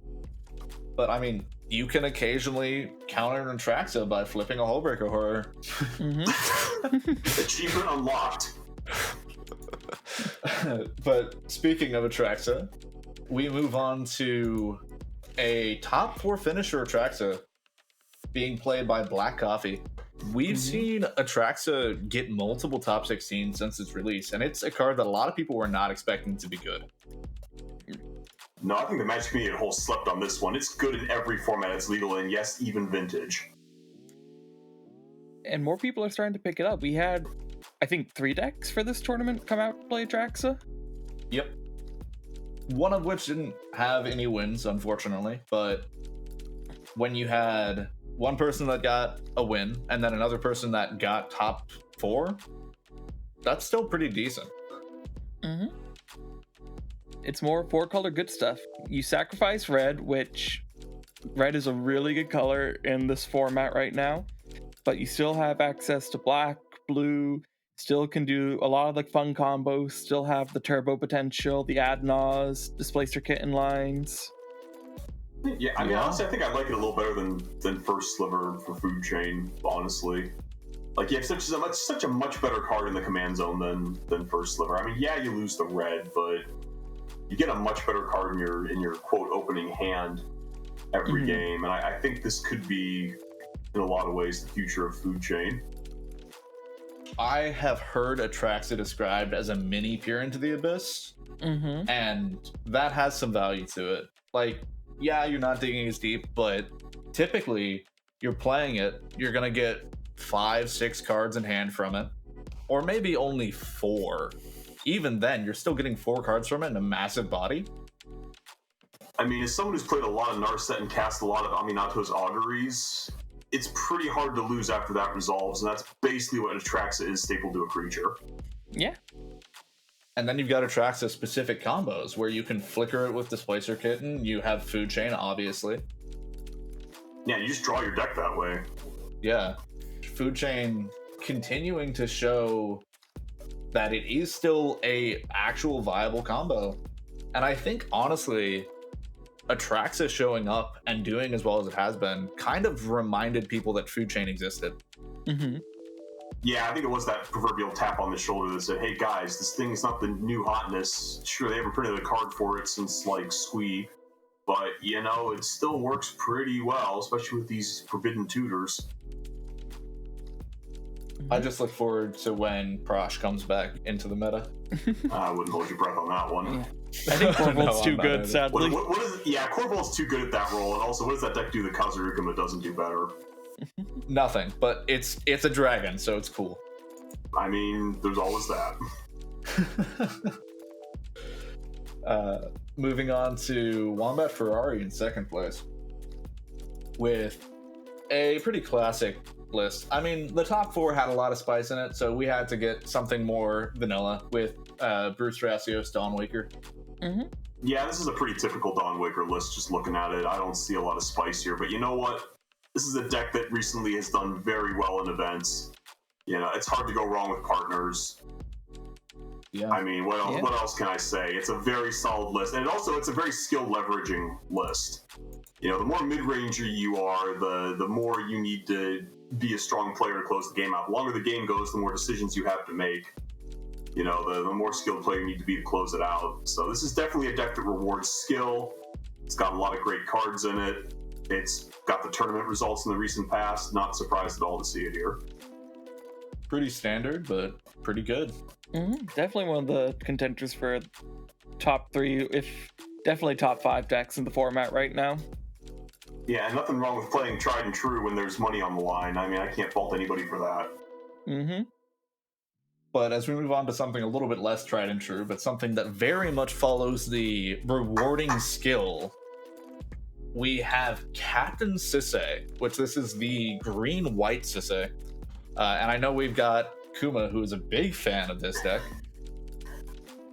But I mean, you can occasionally counter Antraxa by flipping a Hullbreaker Horror. Achievement unlocked. But speaking of Atraxa, we move on to a top 4 finisher Atraxa being played by Black Coffee. We've seen Atraxa get multiple top 16 since its release, and it's a card that a lot of people were not expecting to be good. No, I think the Magic community as a whole slept on this one. It's good in every format it's legal in, yes, even Vintage. And more people are starting to pick it up. We had, I think, 3 decks for this tournament come out to play Atraxa. Yep. One of which didn't have any wins, unfortunately, but when you had one person that got a win and then another person that got top 4, that's still pretty decent. Mm-hmm. It's more 4-color good stuff. You sacrifice red, which red is a really good color in this format right now, but you still have access to black, blue, still can do a lot of like fun combos, still have the turbo potential, the Adnaz, Displacer Kitten lines. Yeah, I mean, honestly, I think I like it a little better than First Sliver for Food Chain, honestly. Like, you have such a much better card in the command zone than First Sliver. I mean, yeah, you lose the red, but you get a much better card in your quote opening hand every game, and I think this could be, in a lot of ways, the future of Food Chain. I have heard Atraxa described as a mini Peer into the Abyss, and that has some value to it. Like, yeah, you're not digging as deep, but typically you're playing it, you're gonna get 5-6 cards in hand from it, or maybe only 4. Even then, you're still getting 4 cards from it in a massive body. I mean, as someone who's played a lot of Narset and cast a lot of Aminato's Auguries, it's pretty hard to lose after that resolves, and that's basically what Atraxa is stapled to a creature. Yeah. And then you've got Atraxa specific combos where you can flicker it with Displacer Kitten, you have Food Chain, obviously. Yeah, you just draw your deck that way. Yeah. Food Chain continuing to show that it is still a actual viable combo. And I think, honestly, Atraxa showing up and doing as well as it has been kind of reminded people that Food Chain existed. Yeah, I think it was that proverbial tap on the shoulder that said, hey guys, this thing is not the new hotness. Sure, they haven't printed a card for it since, like, Squee, but, you know, it still works pretty well, especially with these forbidden tutors. I just look forward to when Prosh comes back into the meta. I wouldn't hold your breath on that one. Yeah. I think Corvolt's too good, either. sadly. What is it? Yeah, Corvolt's too good at that role, and also, what does that deck do that Kazurukama doesn't do better? Nothing, but it's a dragon, so it's cool. I mean, there's always that. Moving on to Wombat Ferrari in second place with a pretty classic list. I mean, the top 4 had a lot of spice in it, so we had to get something more vanilla with Bruce Rassios, Dawnwaker. Yeah, this is a pretty typical Dawnwaker list, just looking at it. I don't see a lot of spice here, but you know what? This is a deck that recently has done very well in events. You know, it's hard to go wrong with partners. Yeah. I mean, what else can I say? It's a very solid list, and it's a very skill leveraging list. You know, the more mid-ranger you are, the more you need to be a strong player to close the game out. The longer the game goes, the more decisions you have to make. You know, the more skilled player you need to be to close it out. So this is definitely a deck that rewards skill. It's got a lot of great cards in it. It's got the tournament results in the recent past. Not surprised at all to see it here. Pretty standard, but pretty good. Definitely one of the contenders for top 3, if definitely top 5 decks in the format right now. Yeah, and nothing wrong with playing tried and true when there's money on the line. I mean, I can't fault anybody for that. But as we move on to something a little bit less tried and true, but something that very much follows the rewarding skill, we have Captain Sisay, which this is the green-white Sisay. And I know we've got Kuma, who is a big fan of this deck.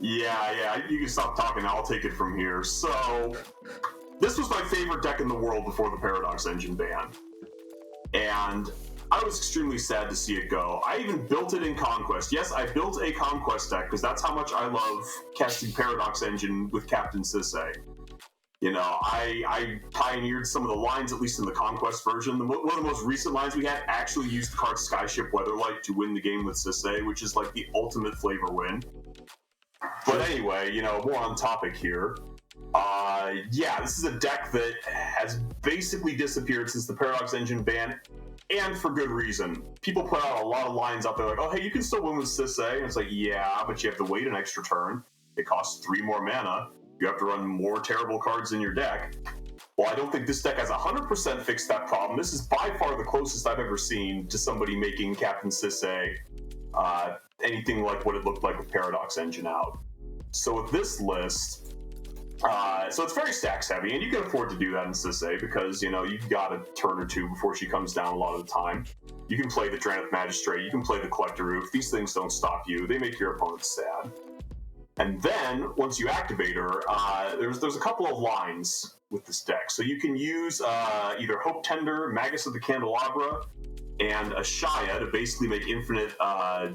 Yeah, you can stop talking. I'll take it from here. So, this was my favorite deck in the world before the Paradox Engine ban. And I was extremely sad to see it go. I even built it in Conquest. Yes, I built a Conquest deck because that's how much I love casting Paradox Engine with Captain Sisay. You know, I pioneered some of the lines, at least in the Conquest version. One of the most recent lines we had actually used the card Skyship Weatherlight to win the game with Sisay, which is like the ultimate flavor win. But anyway, you know, more on topic here. Yeah, this is a deck that has basically disappeared since the Paradox Engine ban. And for good reason. People put out a lot of lines out there like, oh, hey, you can still win with Sisay. And it's like, yeah, but you have to wait an extra turn. It costs 3 more mana. You have to run more terrible cards in your deck. Well, I don't think this deck has 100% fixed that problem. This is by far the closest I've ever seen to somebody making Captain Sisay anything like what it looked like with Paradox Engine out. So with this list, so it's very stacks heavy, and you can afford to do that in Sisay because, you know, you've got a turn or two before she comes down a lot of the time. You can play the Drannith Magistrate, you can play the Collector Roof. These things don't stop you. They make your opponents sad. And then, once you activate her, there's a couple of lines with this deck. So you can use either Hope Tender, Magus of the Candelabra, and a Shia to basically make infinite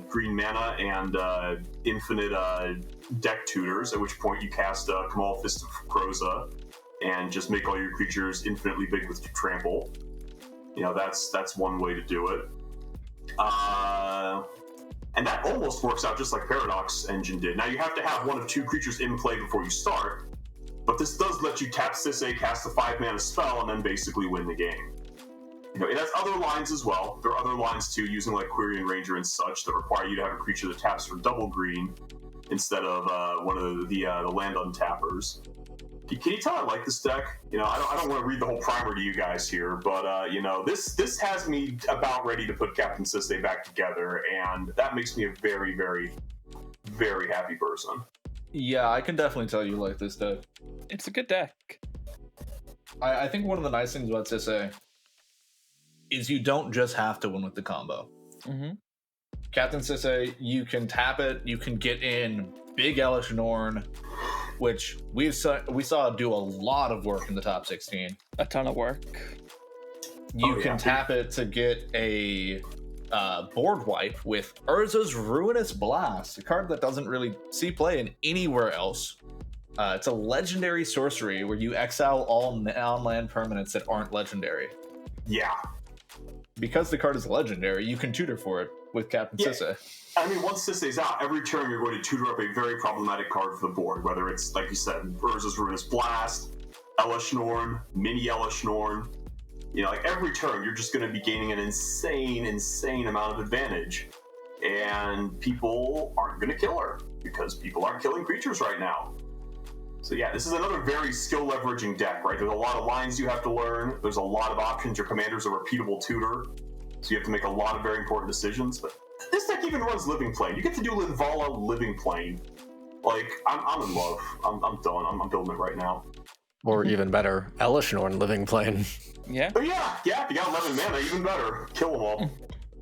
green mana and infinite deck tutors, at which point you cast Kamal Fist of Kroza and just make all your creatures infinitely big with trample. You know, that's one way to do it. And that almost works out just like Paradox Engine did. Now, you have to have one of 2 creatures in play before you start, but this does let you tap Sisay, cast a 5-mana spell, and then basically win the game. You know, it has other lines as well. There are other lines too, using like Quirion Ranger and such, that require you to have a creature that taps for double green instead of one of the land untappers. Can you tell I like this deck? You know, I don't want to read the whole primer to you guys here, but you know, this has me about ready to put Captain Sisay back together, and that makes me a very, very, very happy person. Yeah, I can definitely tell you like this deck. It's a good deck. I think one of the nice things about Sisay is you don't just have to win with the combo. Mm-hmm. Captain Sisay, you can tap it, you can get in big Elish Norn, which we saw do a lot of work in the top 16. A ton of work. You can tap it to get a board wipe with Urza's Ruinous Blast, a card that doesn't really see play in anywhere else. It's a legendary sorcery where you exile all non-land permanents that aren't legendary. Yeah. Because the card is legendary, you can tutor for it with Captain Sisay. I mean, once Sisay's out, every turn you're going to tutor up a very problematic card for the board, whether it's, like you said, Urza's Ruinous Blast, Elish Norn, Mini Elish Norn. You know, like every turn you're just going to be gaining an insane amount of advantage. And people aren't going to kill her because people aren't killing creatures right now. So yeah, this is another very skill leveraging deck, right? There's a lot of lines you have to learn. There's a lot of options. Your commander's a repeatable tutor, so you have to make a lot of very important decisions. But this deck even runs Living Plane. You get to do Linvala Living Plane. Like, I'm in love. I'm done. I'm building it right now. Or even better, Elish Norn Living Plane. Yeah. But yeah, if you got 11 mana, even better. Kill them all.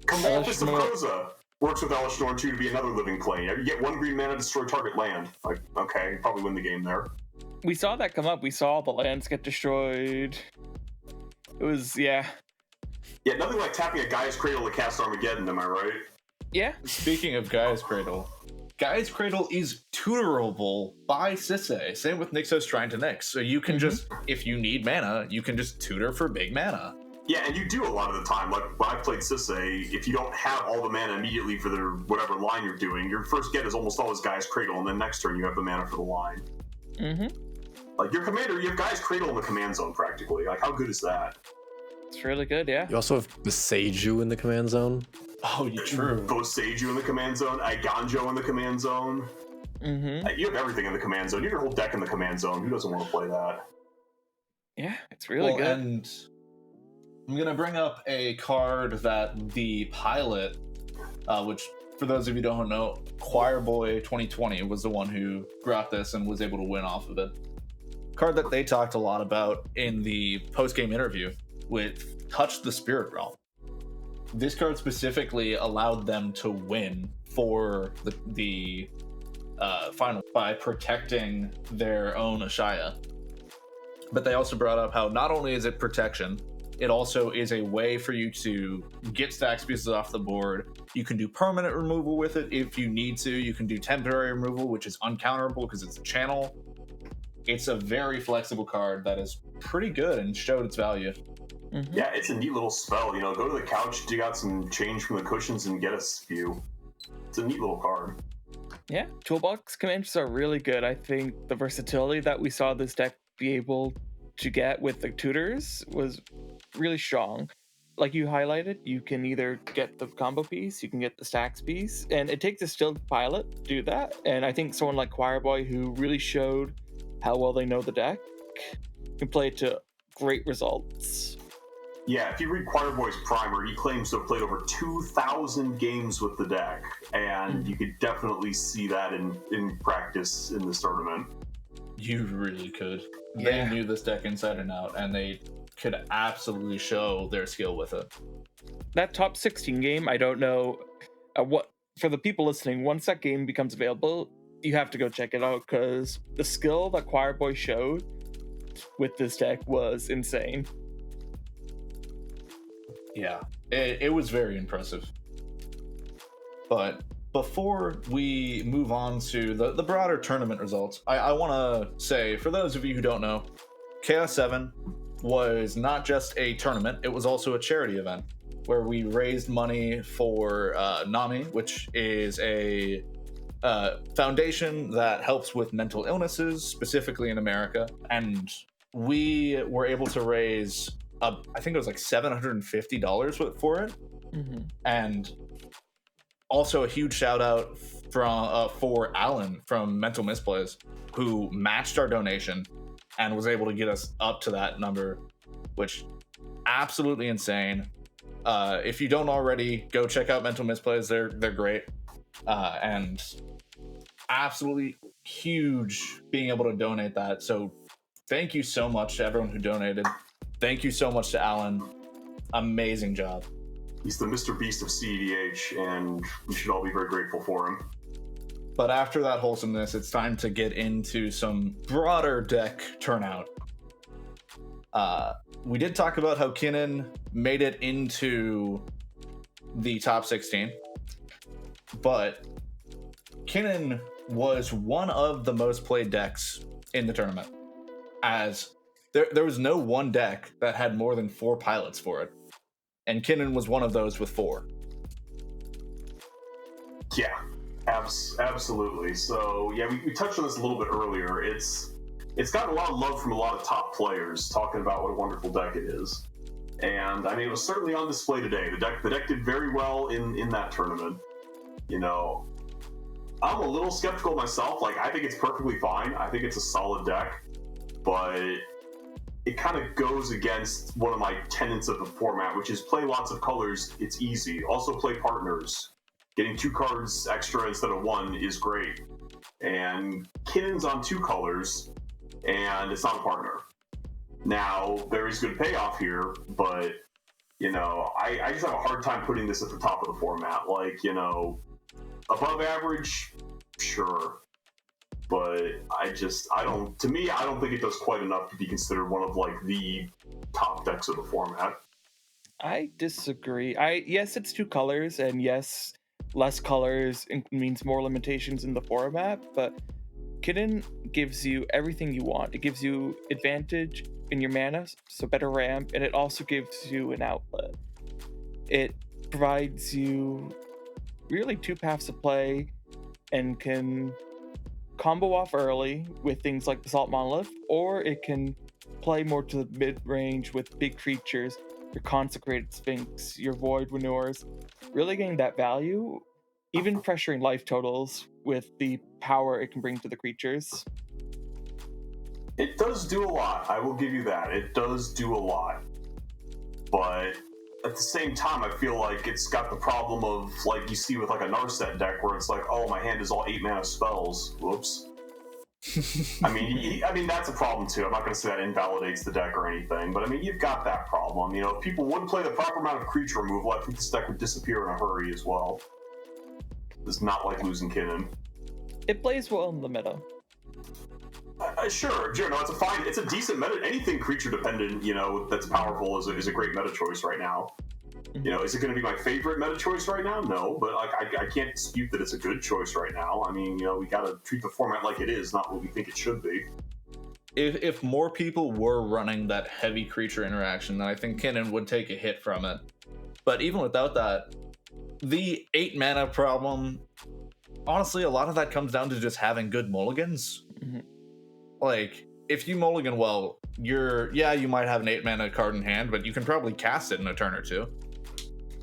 Kamal Fist of Kroza works with Elish Norn too to be another Living Plane. You get 1 green mana, destroy target land. Like, okay, probably win the game there. We saw that come up. We saw the lands get destroyed. It was, yeah. Yeah, nothing like tapping a Gaia's Cradle to cast Armageddon, am I right? Yeah. Speaking of Gaia's Cradle, Gaia's Cradle is tutorable by Sisay. Same with Nyxos Shrine to Nyx. So you can just, if you need mana, you can just tutor for big mana. Yeah, and you do a lot of the time. Like, when I've played Sisay, if you don't have all the mana immediately for the whatever line you're doing, your first get is almost always Gaia's Cradle, and then next turn you have the mana for the line. Mm-hmm. Like, your commander, you have Gaia's Cradle in the command zone, practically. Like, how good is that? It's really good, yeah. You also have the Seiju in the command zone. Oh, you're true. Both Seiju in the command zone, Aiganjo in the command zone. Mm-hmm. You have everything in the command zone. You have your whole deck in the command zone. Who doesn't want to play that? Yeah, it's really good. And I'm going to bring up a card that the pilot, which, for those of you who don't know, Choir Boy 2020 was the one who brought this and was able to win off of it. Card that they talked a lot about in the post-game interview with Touch the Spirit Realm. This card specifically allowed them to win for the final by protecting their own Ashaya. But they also brought up how not only is it protection, it also is a way for you to get stacks pieces off the board. You can do permanent removal with it if you need to. You can do temporary removal, which is uncounterable because it's a channel. It's a very flexible card that is pretty good and showed its value. Mm-hmm. Yeah, it's a neat little spell. You know, go to the couch, dig out some change from the cushions, and get a few. It's a neat little card. Yeah, toolbox commanders are really good. I think the versatility that we saw this deck be able to get with the tutors was really strong. like you highlighted, you can either get the combo piece, you can get the stacks piece, and it takes a skilled pilot to do that. And I think someone like Choirboy, who really showed how well they know the deck, can play it to great results. Yeah, if you read Choirboy's primer, he claims to have played over 2,000 games with the deck, and you could definitely see that in practice in this tournament. You really could. Yeah. They knew this deck inside and out, and they could absolutely show their skill with it. That top 16 game, I don't know what, for the people listening, once that game becomes available, you have to go check it out, because the skill that Choirboy showed with this deck was insane. Yeah, it was very impressive. But before we move on to the broader tournament results, I want to say, for those of you who don't know, Chaos 7 was not just a tournament, it was also a charity event where we raised money for NAMI, which is a foundation that helps with mental illnesses, specifically in America. And we were able to raise, I think it was like $750 for it. And also a huge shout out for Alan from Mental Misplays, who matched our donation and was able to get us up to that number, which absolutely insane. If you don't already, go check out Mental Misplays. They're great, and absolutely huge being able to donate that. So thank you so much to everyone who donated. Thank you so much to Alan. Amazing job. He's the Mr. Beast of CEDH, and we should all be very grateful for him. But after that wholesomeness, it's time to get into some broader deck turnout. We did talk about how Kinnan made it into the top 16, but Kinnan was one of the most played decks in the tournament, as there was no one deck that had more than 4 pilots for it, and Kinnan was one of those with 4. Yeah, absolutely. So yeah, we touched on this a little bit earlier. It's gotten a lot of love from a lot of top players talking about what a wonderful deck it is. And I mean, it was certainly on display today. The deck did very well in that tournament. You know, I'm a little skeptical myself. Like, I think it's perfectly fine. I think it's a solid deck, but it kind of goes against one of my tenets of the format, which is play lots of colors. It's easy. Also play partners. Getting 2 cards extra instead of 1 is great. And Kinnan's on 2 colors, and it's not a partner. Now, there is good payoff here, but, you know, I just have a hard time putting this at the top of the format. Like, you know, above average, sure. But I don't think it does quite enough to be considered one of, like, the top decks of the format. I disagree. Yes, it's 2 colors, and yes, less colors means more limitations in the format, but Kinnan gives you everything you want. It gives you advantage in your mana, so better ramp, and it also gives you an outlet. It provides you really 2 paths of play and can combo off early with things like the Salt Monolith, or it can play more to the mid-range with big creatures, your Consecrated Sphinx, your Void Renewers, really getting that value, even pressuring life totals with the power it can bring to the creatures. It does do a lot. I will give you that. It does do a lot. But at the same time, I feel like it's got the problem of, like you see with like a Narset deck, where it's like, oh, my hand is all 8 mana spells. Whoops. I mean that's a problem too. I'm not going to say that invalidates the deck or anything, but I mean, you've got that problem. You know, if people wouldn't play the proper amount of creature removal, I think this deck would disappear in a hurry as well. It's not like losing Kinnan. It plays well in the meta. Sure, no, it's a decent meta. Anything creature dependent, you know, that's powerful is a great meta choice right now. You know, is it going to be my favorite meta choice right now? No, but like I can't dispute that it's a good choice right now. I mean, you know, we got to treat the format like it is, not what we think it should be. If more people were running that heavy creature interaction, then I think Kinnan would take a hit from it. But even without that, the 8 mana problem, honestly, a lot of that comes down to just having good mulligans. Like, if you mulligan well, you might have an 8-mana card in hand, but you can probably cast it in a turn or two.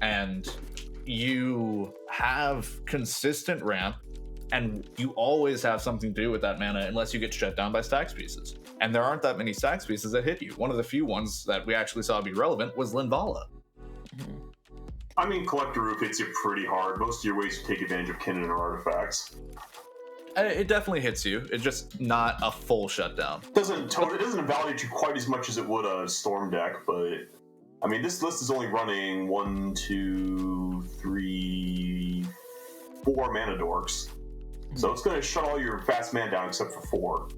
And you have consistent ramp, and you always have something to do with that mana unless you get shut down by stacks pieces. And there aren't that many stacks pieces that hit you. One of the few ones that we actually saw be relevant was Linvala. I mean, Collector Roof hits you pretty hard. Most of your ways to take advantage of Kinnan or artifacts. It definitely hits you. It's just not a full shutdown. It doesn't invalidate you quite as much as it would a Storm deck, but I mean, this list is only running 1, 2, 3, 4 mana dorks. So it's going to shut all your fast mana down except for 4.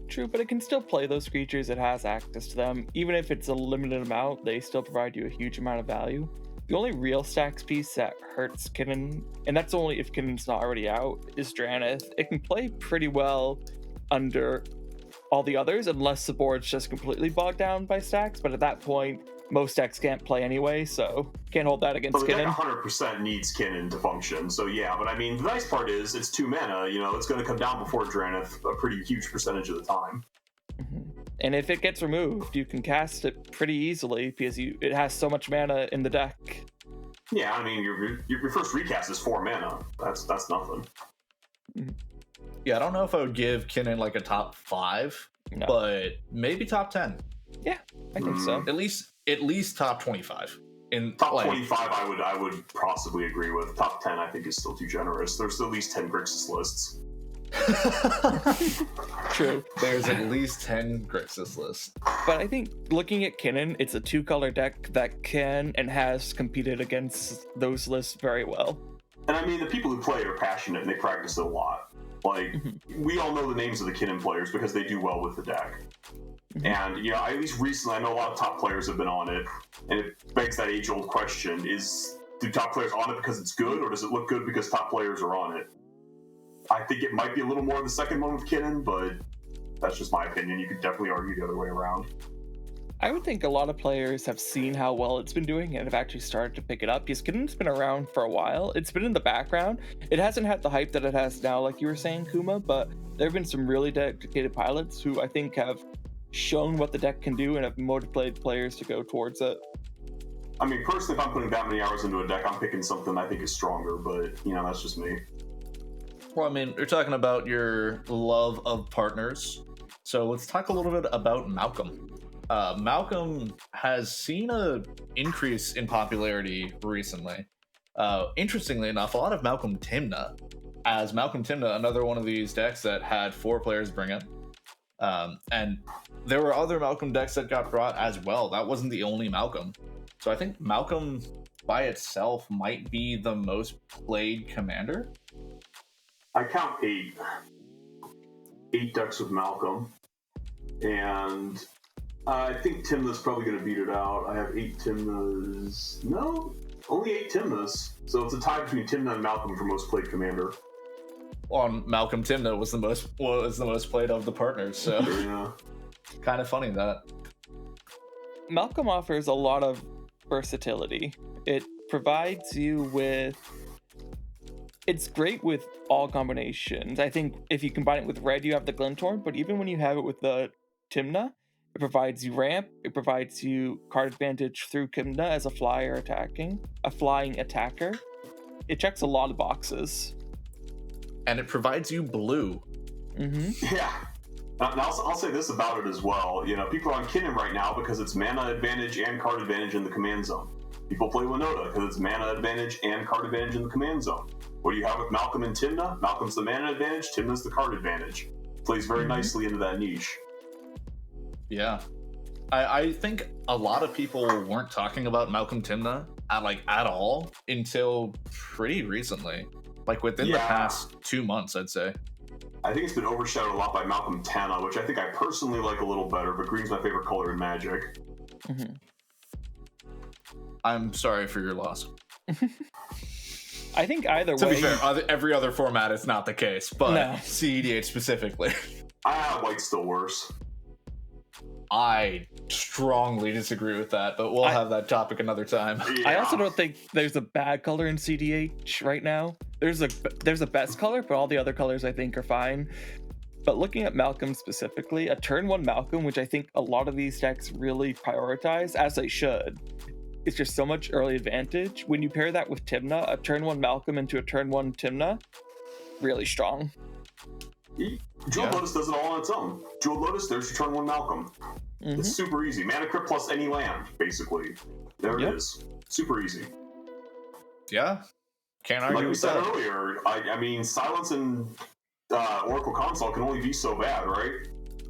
True, but it can still play those creatures. It has access to them. Even if it's a limited amount, they still provide you a huge amount of value. The only real stacks piece that hurts Kinnan, and that's only if Kinnan's not already out, is Drannith. It can play pretty well under all the others, unless the board's just completely bogged down by stacks, but at that point, most decks can't play anyway, so can't hold that against Kinnan. But the deck 100% needs Kinnan to function, so yeah, but I mean, the nice part is, it's 2 mana, it's going to come down before Drannith a pretty huge percentage of the time. And if it gets removed, you can cast it pretty easily, because it has so much mana in the deck. Yeah, I mean, your first recast is 4 mana. That's nothing. Yeah, I don't know if I would give Kinnan like a top 5, but maybe top 10. Yeah, I think so. At least top 25. In top 25, I would possibly agree with. Top 10, I think, is still too generous. There's at least 10 Grixis lists. True. There's at least 10 Grixis lists. But I think looking at Kinnan, it's a 2-color deck that can and has competed against those lists very well. And I mean, the people who play it are passionate and they practice it a lot. Like, we all know the names of the Kinnan players because they do well with the deck. And, at least recently, I know a lot of top players have been on it, and it begs that age-old question, do top players on it because it's good, or does it look good because top players are on it? I think it might be a little more the second one with Kinnan, but that's just my opinion. You could definitely argue the other way around. I would think a lot of players have seen how well it's been doing and have actually started to pick it up, because Kinnan's been around for a while. It's been in the background. It hasn't had the hype that it has now, like you were saying, Kuma, but there have been some really dedicated pilots who I think have shown what the deck can do and have motivated players to go towards it. I mean, personally, if I'm putting that many hours into a deck, I'm picking something I think is stronger, but, that's just me. Well, I mean, you're talking about your love of partners. So let's talk a little bit about Malcolm. Malcolm has seen an increase in popularity recently. Interestingly enough, a lot of Malcolm Timna, as Malcolm Timna, another one of these decks that had 4 players bring it. And there were other Malcolm decks that got brought as well. That wasn't the only Malcolm. So I think Malcolm by itself might be the most played commander. I count 8. 8 decks with Malcolm. And I think Timna's probably going to beat it out. I have 8 Timnas. No, only 8 Timnas. So it's a tie between Timna and Malcolm for most played commander. Well, Malcolm Timna was the most played of the partners, so yeah. Kind of funny that. Malcolm offers a lot of versatility. It provides you with... It's great with all combinations. I think if you combine it with red, you have the Glinthorn, but even when you have it with the Timna, it provides you ramp, it provides you card advantage through Timna as a flying attacker. It checks a lot of boxes. And it provides you blue. Yeah. Now, I'll say this about it as well. People are on Kinnan right now because it's mana advantage and card advantage in the command zone. People play Winota because it's mana advantage and card advantage in the command zone. What do you have with Malcolm and Timna? Malcolm's the mana advantage, Timna's the card advantage. Plays very nicely into that niche. Yeah. I think a lot of people weren't talking about Malcolm Timna at all until pretty recently. Like within the past 2 months, I'd say. I think it's been overshadowed a lot by Malcolm Tana, which I think I personally like a little better, but green's my favorite color in Magic. I'm sorry for your loss. I think either way... To be fair, every other format is not the case, but No. CEDH specifically. White's still worse. I strongly disagree with that, but we'll have that topic another time. Yeah. I also don't think there's a bad color in CDH right now. There's a best color, but all the other colors I think are fine. But looking at Malcolm specifically, a turn 1 Malcolm, which I think a lot of these decks really prioritize, as they should, it's just so much early advantage. When you pair that with Tymna, a turn 1 Malcolm into a turn 1 Tymna, really strong. Jeweled Lotus does it all on its own. Jeweled Lotus, there's your turn 1 Malcolm. It's super easy. Mana Crypt plus any land, basically. There it is. Super easy. Yeah. Can't argue like we with said that. earlier, I mean, Silence and Oracle Console can only be so bad, right?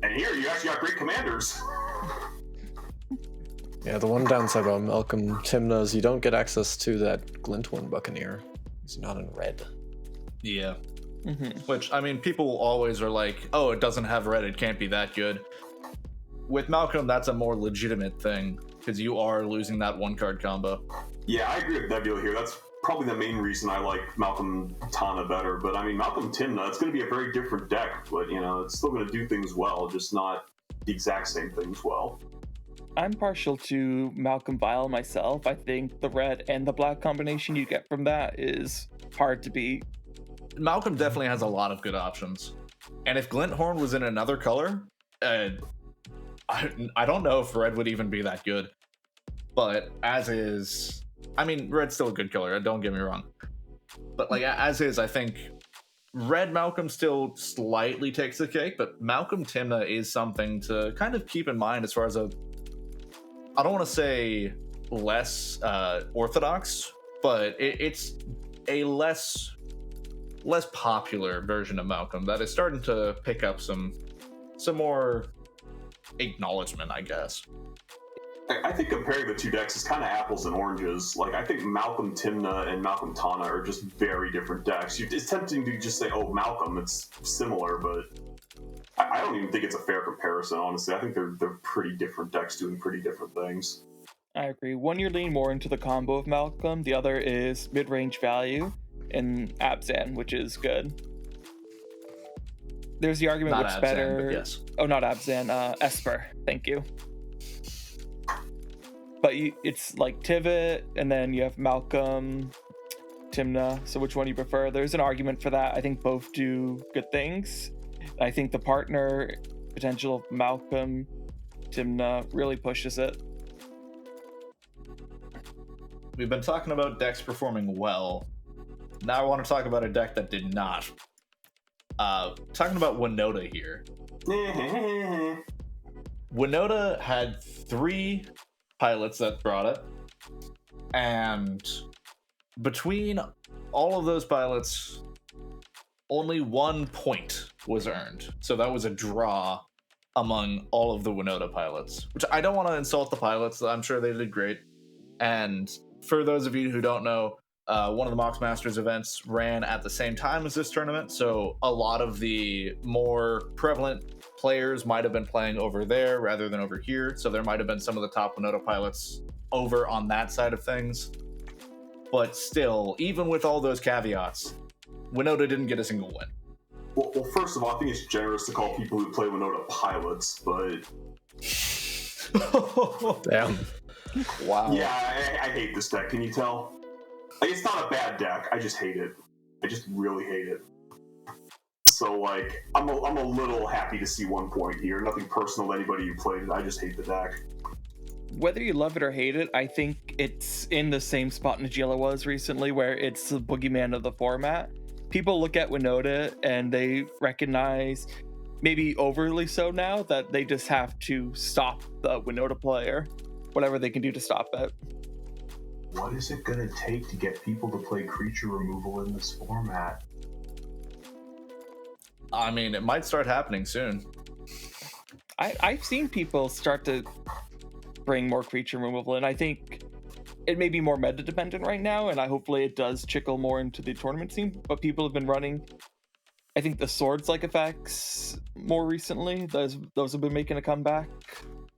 And here, you actually got great commanders. Yeah, the one downside about Malcolm Tymna is you don't get access to that Glintworn Buccaneer. He's not in red. Yeah. Which, I mean, people always are like, oh, it doesn't have red, it can't be that good. With Malcolm, that's a more legitimate thing, because you are losing that one-card combo. Yeah, I agree with Nebula here. That's probably the main reason I like Malcolm Tana better. But, I mean, Malcolm Tymna, it's going to be a very different deck, but, you know, it's still going to do things well, just not the exact same things well. I'm partial to Malcolm Vile myself. I think the red and the black combination you get from that is hard to beat. Malcolm definitely has a lot of good options. And if Glinthorn was in another color, I don't know if red would even be that good. But as is, I mean, red's still a good color, don't get me wrong. But like as is, I think red Malcolm still slightly takes the cake, but Malcolm Tymna is something to kind of keep in mind as far as I don't want to say less orthodox, but it's a less popular version of Malcolm that is starting to pick up some more acknowledgement, I guess. I think comparing the two decks is kind of apples and oranges. Like, I think Malcolm Tymna and Malcolm Tana are just very different decks. It's tempting to just say, oh, Malcolm, it's similar, but I don't even think it's a fair comparison, honestly. I think they're pretty different decks doing pretty different things. I agree. One, you're leaning more into the combo of Malcolm. The other is mid-range value in Abzan, which is good. There's the argument Not which Abzan, better. but yes. Oh, not Abzan. Esper. Thank you. But it's like Tivit, and then you have Malcolm, Tymna. So which one you prefer? There's an argument for that. I think both do good things. I think the partner potential of Malcolm, Tymna really pushes it. We've been talking about decks performing well. Now I want to talk about a deck that did not. Talking about Winota here. Winota had 3 pilots that brought it, and between all of those pilots, only 1 point was earned. So that was a draw among all of the Winota pilots, which I don't want to insult the pilots. I'm sure they did great. And for those of you who don't know, one of the Mox Masters events ran at the same time as this tournament, so a lot of the more prevalent players might have been playing over there rather than over here, so there might have been some of the top Winota pilots over on that side of things. But still, even with all those caveats, Winota didn't get a single win. Well, first of all, I think it's generous to call people who play Winota pilots, but... Damn. Wow. Yeah, I hate this deck, can you tell? Like, it's not a bad deck, I just hate it. I just really hate it. So, like, I'm a little happy to see 1 point here. Nothing personal to anybody who played it, I just hate the deck. Whether you love it or hate it, I think it's in the same spot Najila was recently, where it's the boogeyman of the format. People look at Winota and they recognize, maybe overly so now, that they just have to stop the Winota player. Whatever they can do to stop it. What is it going to take to get people to play creature removal in this format? I mean, it might start happening soon. I've seen people start to bring more creature removal, and I think it may be more meta dependent right now, and hopefully it does trickle more into the tournament scene. But people have been running, I think, the swords-like effects more recently. Those have been making a comeback.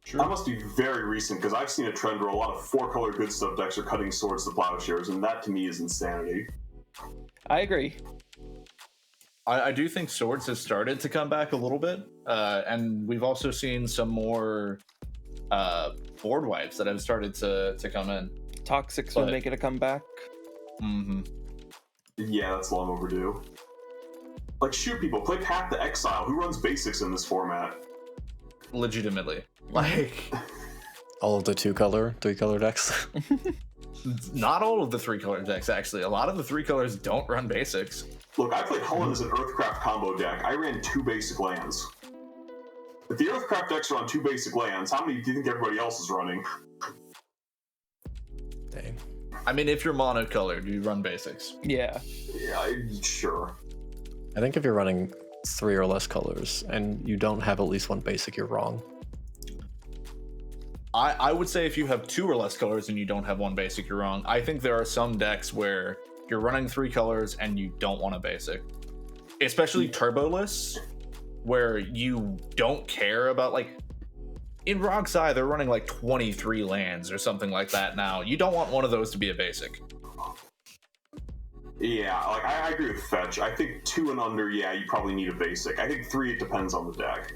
Sure. That must be very recent, because I've seen a trend where a lot of 4-color good stuff decks are cutting swords to plowshares, and that to me is insanity. I agree. I do think swords has started to come back a little bit, and we've also seen some more board wipes that have started to come in. Toxic's been making a comeback. Mm-hmm. Yeah, that's long overdue. Like, shoot people, play Path to Exile. Who runs basics in this format? Legitimately. Like, All of the 2-color, 3-color decks. not all of the 3-color decks, actually. A lot of the 3 colors don't run basics. Look, I played Holland as an Earthcraft combo deck. I ran 2 basic lands. If the Earthcraft decks are on 2 basic lands, how many do you think everybody else is running? Dang. I mean, if you're monocolored, you run basics. Yeah. Yeah, sure. I think if you're running 3 or less colors and you don't have at least 1 basic, you're wrong. I would say if you have 2 or less colors and you don't have 1 basic, you're wrong. I think there are some decks where you're running 3 colors and you don't want a basic. Especially turbo lists, where you don't care about, like, in Rock's Eye, they're running like 23 lands or something like that now. You don't want one of those to be a basic. Yeah, like, I agree with Fetch. I think 2 and under, yeah, you probably need a basic. I think 3, it depends on the deck.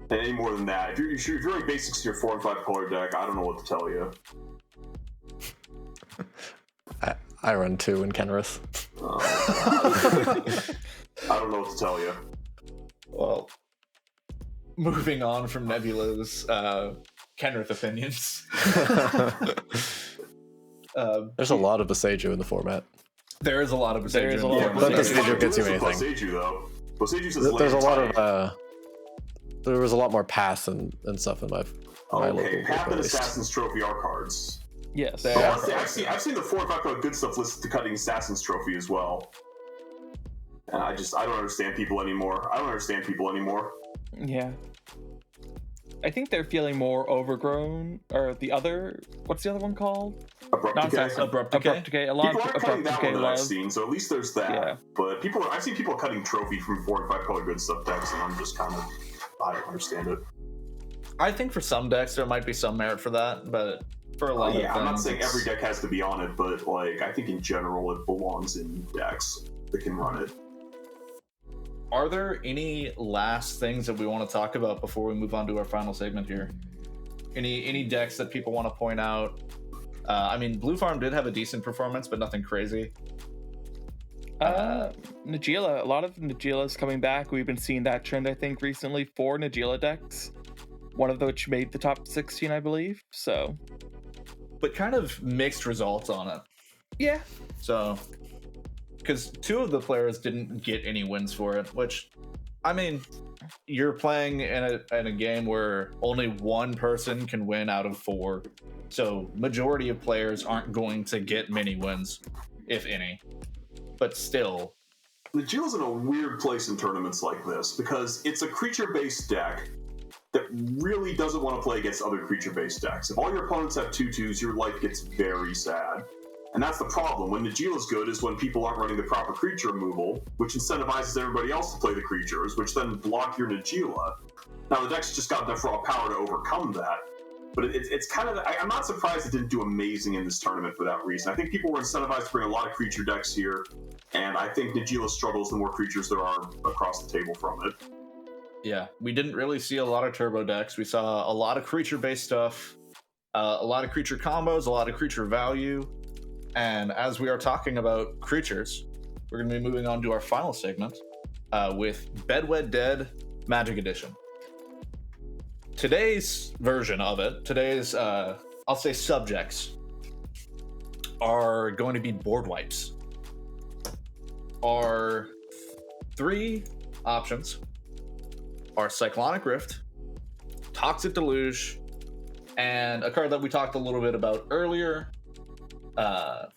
And any more than that, if you're running basics in your 4 and 5 color deck, I don't know what to tell you. I run 2 in Ka0s. I don't know what to tell you. Well, moving on from Nebula's Ka0s opinions. There's a lot of Boseiju in the format. There is a lot of There is a lot of But Boseiju. Boseiju gets you Boseiju, anything. though. Boseiju says There's a land lot type. of there was a lot more paths and stuff in my Okay, local Path and at least. Assassin's Trophy are cards. Yes. They Oh, are. I've seen the 4 and 5 color good stuff listed to cutting Assassin's Trophy as well. And I don't understand people anymore. Yeah. I think they're feeling more overgrown, or the other, what's the other one called? Abrupt Decay. Non-assassin. Abrupt Decay? Abrupt Decay. A lot People of aren't cutting Abrupt that Decay one that I've love. seen, so at least there's that. Yeah. But I've seen people cutting Trophy from 4 and 5 color good stuff decks, and I'm just kind of, I don't understand it. I think for some decks there might be some merit for that, but for a lot of Yeah, I'm not things, saying it's- every deck has to be on it, but like I think in general it belongs in decks that can run it. Are there any last things that we want to talk about before we move on to our final segment here? Any decks that people want to point out? I mean, Blue Farm did have a decent performance, but nothing crazy. Najeela, a lot of Najeela's coming back. We've been seeing that trend, I think, recently for Najeela decks. One of which made the top 16, I believe. So, But kind of mixed results on it. yeah. So, because 2 of the players didn't get any wins for it, which, I mean, you're playing in a game where only 1 person can win out of 4. So, majority of players aren't going to get many wins, if any. But still, Najeela's in a weird place in tournaments like this because it's a creature-based deck that really doesn't want to play against other creature-based decks. If all your opponents have 2/2s, your life gets very sad. And that's the problem. When Najeela's good is when people aren't running the proper creature removal, which incentivizes everybody else to play the creatures, which then block your Najeela. Now, the deck's just got enough raw power to overcome that. But it's kind of, I'm not surprised it didn't do amazing in this tournament for that reason. I think people were incentivized to bring a lot of creature decks here, and I think Najeela struggles the more creatures there are across the table from it. yeah, we didn't really see a lot of turbo decks. We saw a lot of creature-based stuff, a lot of creature combos, a lot of creature value. And as we are talking about creatures, we're going to be moving on to our final segment with Bedwed Dead Magic Edition. Today's version of it, today's, I'll say subjects, are going to be board wipes. Our 3 options are Cyclonic Rift, Toxic Deluge, and a card that we talked a little bit about earlier, that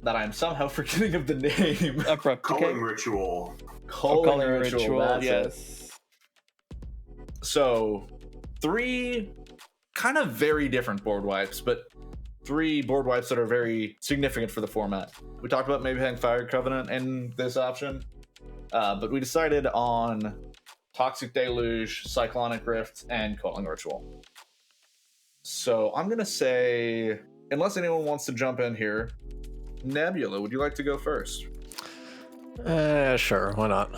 I'm somehow forgetting of the name. Abrupt Decay. Culling Ritual. Culling Ritual, that's it. yes. So, 3 kind of very different board wipes, but 3 board wipes that are very significant for the format. We talked about maybe having Fire Covenant in this option, but we decided on Toxic Deluge, Cyclonic Rift, and Culling Ritual. So I'm going to say, unless anyone wants to jump in here, Nebula, would you like to go first? Sure, why not?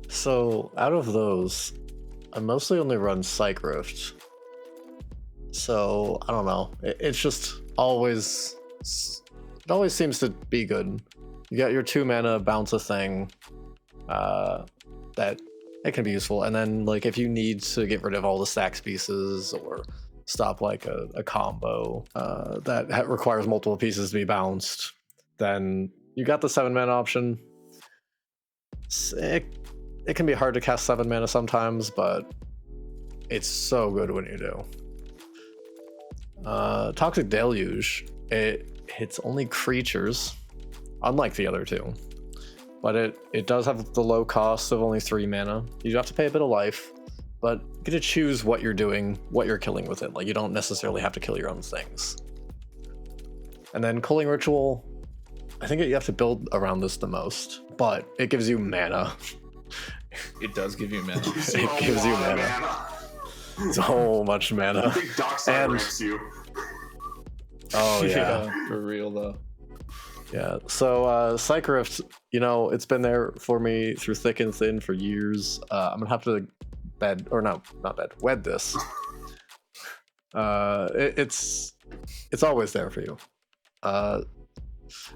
So, out of those, I mostly only run Psych Rift. So, I don't know. It's just always... It always seems to be good. you got your 2 mana bounce a thing that it can be useful. And then like if you need to get rid of all the stacks pieces or stop like a combo that requires multiple pieces to be bounced, then you got the 7 mana option. It can be hard to cast 7 mana sometimes, but it's so good when you do. Toxic Deluge, it hits only creatures, unlike the other two. But it does have the low cost of only 3 mana. You do have to pay a bit of life, but you get to choose what you're doing, what you're killing with it. Like, you don't necessarily have to kill your own things. And then Culling Ritual, I think you have to build around this the most, but it gives you mana. It does give you mana. It gives you mana. So much mana. I think Dockside ramps you. Oh yeah. For real though. Yeah, so Psych Rift, you know, it's been there for me through thick and thin for years. I'm gonna have to wed this. It's always there for you. I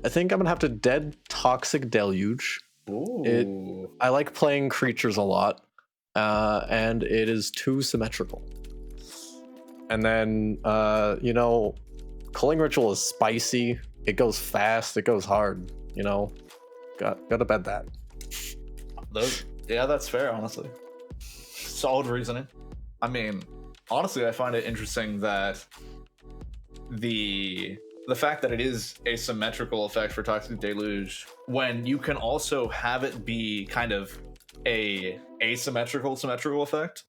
think I'm gonna have to dead Toxic Deluge. Ooh. I like playing creatures a lot, and it is too symmetrical. And then, you know, Culling Ritual is spicy. It goes fast. It goes hard. You know, gotta bet that. Yeah, that's fair. Honestly, solid reasoning. I mean, honestly, I find it interesting that the fact that it is a symmetrical effect for Toxic Deluge, when you can also have it be kind of a asymmetrical symmetrical effect,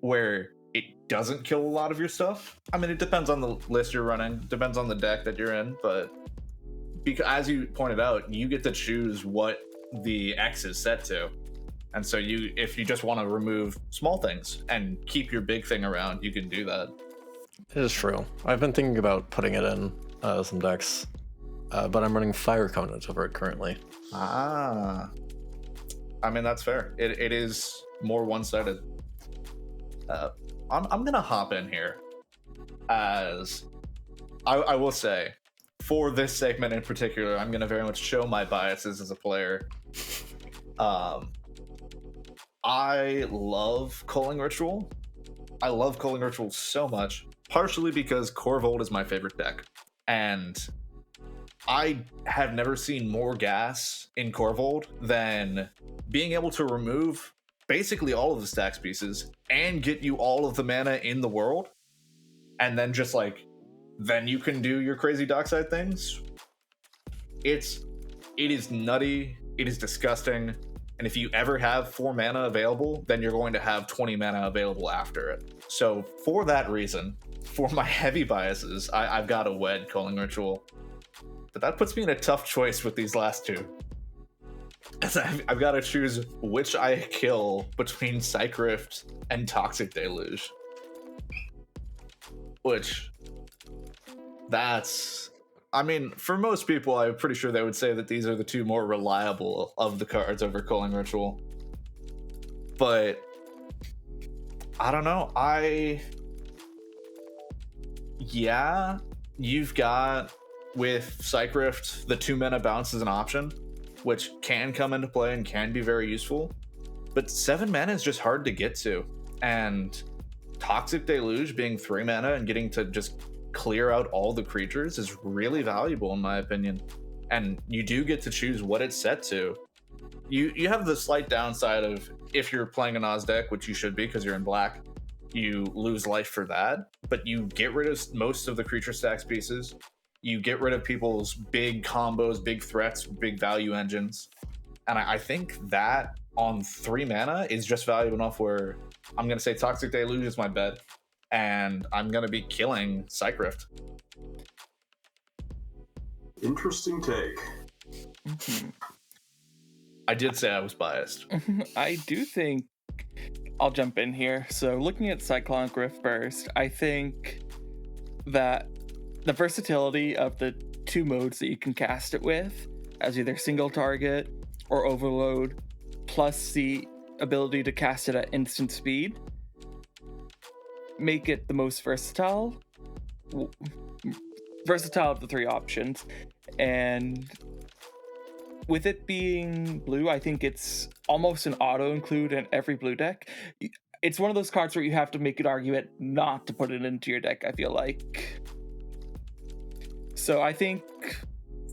where it doesn't kill a lot of your stuff. I mean, it depends on the list you're running, depends on the deck that you're in, but because, as you pointed out, you get to choose what the X is set to. And so if you just want to remove small things and keep your big thing around, you can do that. It is true. I've been thinking about putting it in some decks, but I'm running Fire Covenant over it currently. Ah. I mean, that's fair. It is more one-sided. I'm gonna hop in here, as I will say, for this segment in particular, I'm gonna very much show my biases as a player. I love Culling Ritual. I love Culling Ritual so much, partially because Korvold is my favorite deck, and I have never seen more gas in Korvold than being able to remove basically all of the stacks pieces and get you all of the mana in the world, and then just like, then you can do your crazy dockside things. It is nutty, it is disgusting, and if you ever have 4 mana available, then you're going to have 20 mana available after it. So for that reason, for my heavy biases, I've got to wed Culling Ritual. But that puts me in a tough choice with these last two. As I've got to choose which I kill between Psych Rift and Toxic Deluge. Which, I mean, for most people, I'm pretty sure they would say that these are the two more reliable of the cards over Culling Ritual. But, I don't know. Yeah, you've got, with Psych Rift, the 2 mana bounce is an option, which can come into play and can be very useful. But 7 mana is just hard to get to. And Toxic Deluge being 3 mana and getting to just clear out all the creatures is really valuable in my opinion. And you do get to choose what it's set to. You have the slight downside of, if you're playing a Oz deck, which you should be because you're in black, you lose life for that, but you get rid of most of the creature stacks pieces. You get rid of people's big combos, big threats, big value engines. And I think that on 3 mana is just valuable enough where I'm going to say Toxic Deluge is my bet, and I'm going to be killing Psych Rift. Interesting take. I did say I was biased. I do think I'll jump in here. So looking at Cyclonic Rift first, I think that the versatility of the 2 modes that you can cast it with, as either single target or overload, plus the ability to cast it at instant speed, make it the most versatile of the 3 options. And with it being blue, I think it's almost an auto include in every blue deck. It's one of those cards where you have to make an argument not to put it into your deck, I feel like. So I think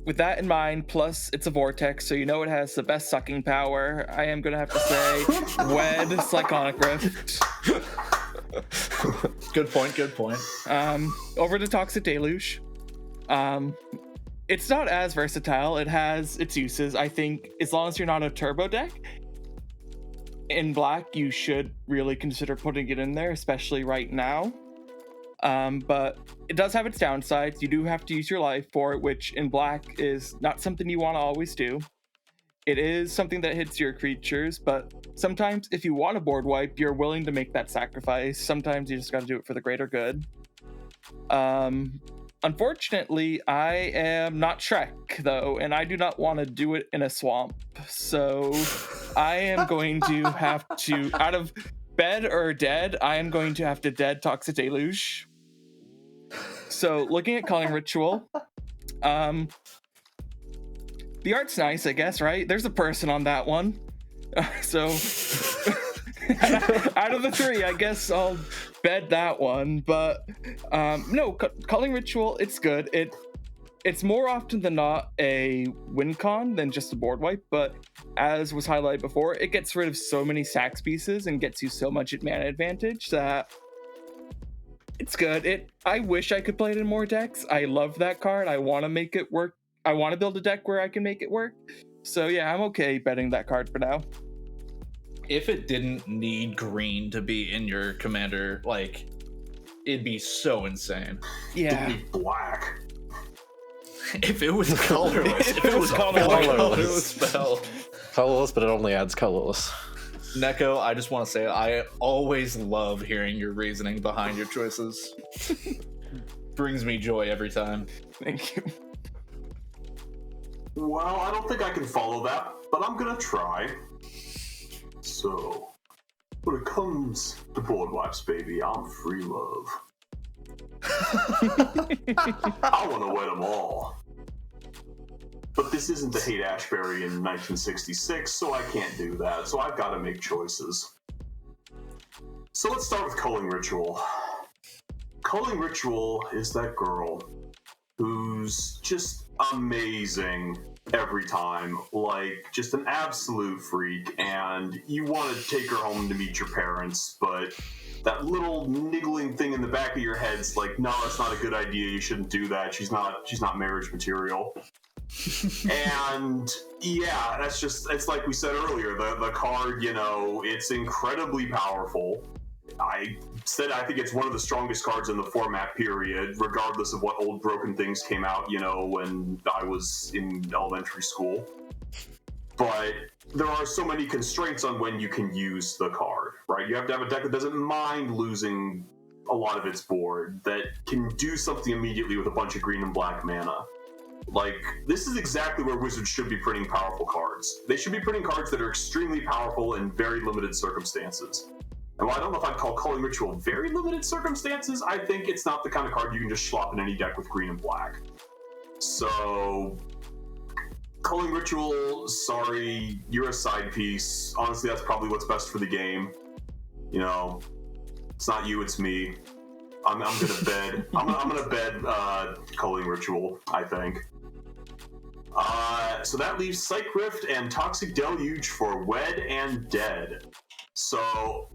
with that in mind, plus it's a vortex, so you know it has the best sucking power, I am going to have to say Wed Cyclonic Rift. Good point. Over to Toxic Deluge. It's not as versatile. It has its uses. I think as long as you're not a turbo deck, in black, you should really consider putting it in there, especially right now. But it does have its downsides. You do have to use your life for it, which in black is not something you want to always do. It is something that hits your creatures, but sometimes if you want a board wipe, you're willing to make that sacrifice. Sometimes you just got to do it for the greater good. Unfortunately, I am not Shrek, though, and I do not want to do it in a swamp. So I am going to have to, out of bed or dead, I am going to have to dead Toxic Deluge. So looking at Culling Ritual, the art's nice, I guess, right? There's a person on that one. So out of the three, I guess I'll bed that one. But no, Culling Ritual, it's good. It's more often than not a win con than just a board wipe, but as was highlighted before, it gets rid of so many sax pieces and gets you so much at mana advantage that it's good. I wish I could play it in more decks. I love that card. I want to make it work. I want to build a deck where I can make it work. So yeah, I'm okay betting that card for now. If it didn't need green to be in your commander, like, it'd be so insane. Yeah. It'd be black. If it was colorless. If it was colorless spell. Colorless, but it only adds colorless. Neko, I just want to say I always love hearing your reasoning behind your choices. Brings me joy every time. Thank you. Well, I don't think I can follow that, but I'm gonna try. So, when it comes to board wipes, baby, I'm free love. I want to wet them all. But this isn't the Hate Ashbury in 1966, so I can't do that. So I've got to make choices. So let's start with Culling Ritual. Culling Ritual is that girl who's just amazing every time, like just an absolute freak, and you want to take her home to meet your parents, but that little niggling thing in the back of your head's like, no, that's not a good idea, you shouldn't do that, she's not marriage material. And yeah, it's like we said earlier, the card, it's incredibly powerful. I said I think it's one of the strongest cards in the format, period, regardless of what old broken things came out, when I was in elementary school. But there are so many constraints on when you can use the card, right? You have to have a deck that doesn't mind losing a lot of its board, that can do something immediately with a bunch of green and black mana. Like, this is exactly where Wizards should be printing powerful cards. They should be printing cards that are extremely powerful in very limited circumstances. And while I don't know if I'd call Culling Ritual very limited circumstances, I think it's not the kind of card you can just slop in any deck with green and black. So, Culling Ritual, sorry, you're a side piece. Honestly, that's probably what's best for the game. It's not you, it's me. I'm gonna bed. I'm gonna bed Culling Ritual, I think. So that leaves Psych Rift and Toxic Deluge for Wed and Dead. So,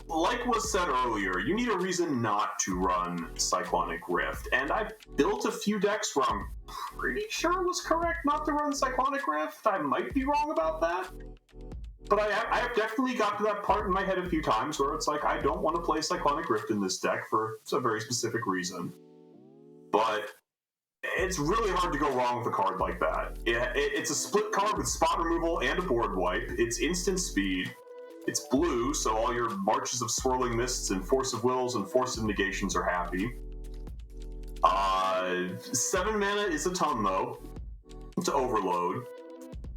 like was said earlier, you need a reason not to run Cyclonic Rift. And I've built a few decks where I'm pretty sure it was correct not to run Cyclonic Rift. I might be wrong about that. But I have definitely got to that part in my head a few times where it's like, I don't want to play Cyclonic Rift in this deck for a very specific reason. But it's really hard to go wrong with a card like that. It's a split card with spot removal and a board wipe. It's instant speed. It's blue, so all your Marches of Swirling Mists and Force of Wills and Force of Negations are happy. 7 mana is a ton, though, to overload.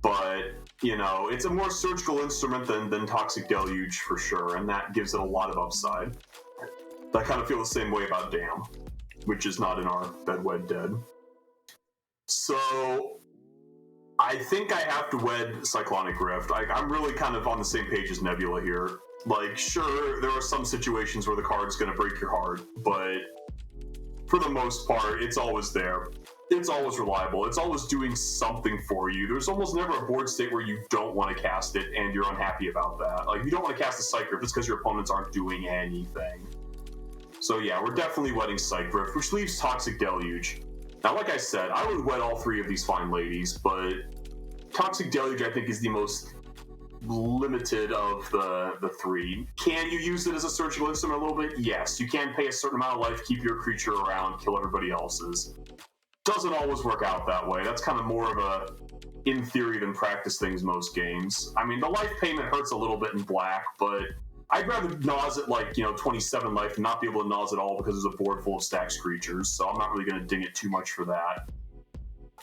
But, it's a more surgical instrument than Toxic Deluge for sure, and that gives it a lot of upside. I kind of feel the same way about Dam, which is not in our Bedwed Dead. So, I think I have to wed Cyclonic Rift. I'm really kind of on the same page as Nebula here. Like, sure, there are some situations where the card's going to break your heart, but for the most part, it's always there. It's always reliable. It's always doing something for you. There's almost never a board state where you don't want to cast it and you're unhappy about that. Like, you don't want to cast a Psych Rift, it's because your opponents aren't doing anything. So yeah, we're definitely wedding Psych Rift, which leaves Toxic Deluge. Now, like I said, I would wed all three of these fine ladies, but Toxic Deluge, I think, is the most limited of the three. Can you use it as a surgical instrument a little bit? Yes. You can pay a certain amount of life, keep your creature around, kill everybody else's. Doesn't always work out that way. That's kind of more of a in theory than practice things most games. I mean, the life payment hurts a little bit in black, but I'd rather Naz at 27 life and not be able to Naz at all because there's a board full of stacks creatures, so I'm not really going to ding it too much for that.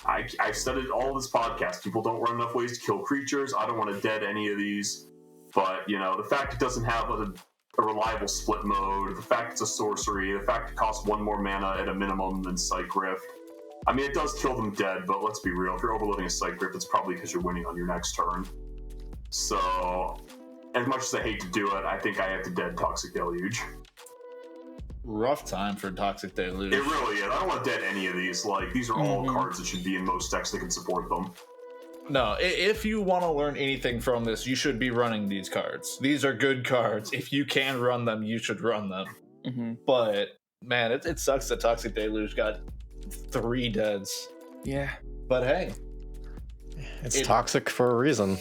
I've said it all this podcast. People don't run enough ways to kill creatures. I don't want to dead any of these. But, the fact it doesn't have a reliable split mode, the fact it's a sorcery, the fact it costs 1 more mana at a minimum than Psych Rift. I mean, it does kill them dead, but let's be real. If you're overloading a Psych Rift, it's probably because you're winning on your next turn. So, as much as I hate to do it, I think I have to dead Toxic Deluge. Rough time for Toxic Deluge. It really is. I don't want to dead any of these. Like, these are all cards that should be in most decks that can support them. No, if you want to learn anything from this, you should be running these cards. These are good cards. If you can run them, you should run them. Mm-hmm. But, man, it sucks that Toxic Deluge got 3 deads. Yeah. But hey. It's toxic for a reason.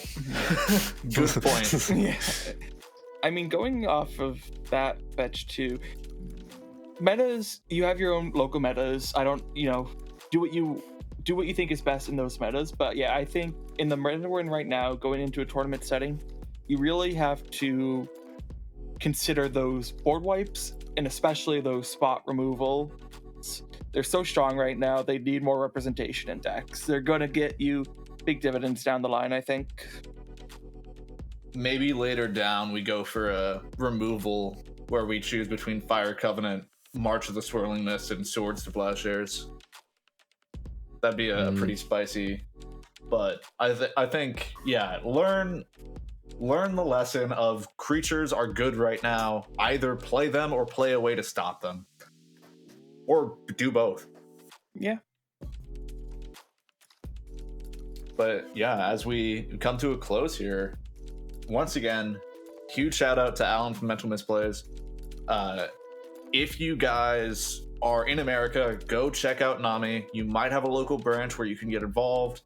Good point. Yeah. I mean, going off of that fetch too, metas, you have your own local metas. I don't, do what you think is best in those metas. But yeah, I think in the meta we're in right now, going into a tournament setting, you really have to consider those board wipes and especially those spot removal. They're so strong right now. They need more representation in decks. They're going to get you big dividends down the line, I think. Maybe later down we go for a removal where we choose between Fire Covenant, March of the Swirling Mist, and Swords to Plowshares. That'd be a pretty spicy. But I think, yeah, learn the lesson of creatures are good right now. Either play them or play a way to stop them. Or do both. Yeah. But yeah, as we come to a close here, once again, huge shout out to Alan from Mental Misplays. If you guys are in America, go check out NAMI. You might have a local branch where you can get involved.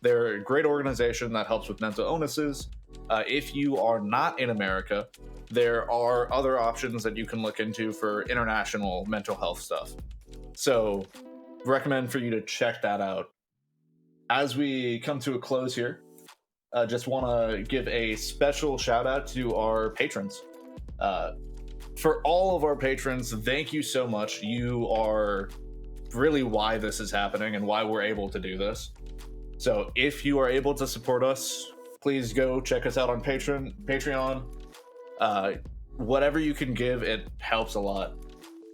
They're a great organization that helps with mental illnesses. If you are not in America, there are other options that you can look into for international mental health stuff. So, recommend for you to check that out. As we come to a close here, just want to give a special shout out to our patrons. For all of our patrons, thank you so much. You are really why this is happening and why we're able to do this. So if you are able to support us, please go check us out on Patreon. Whatever you can give, it helps a lot.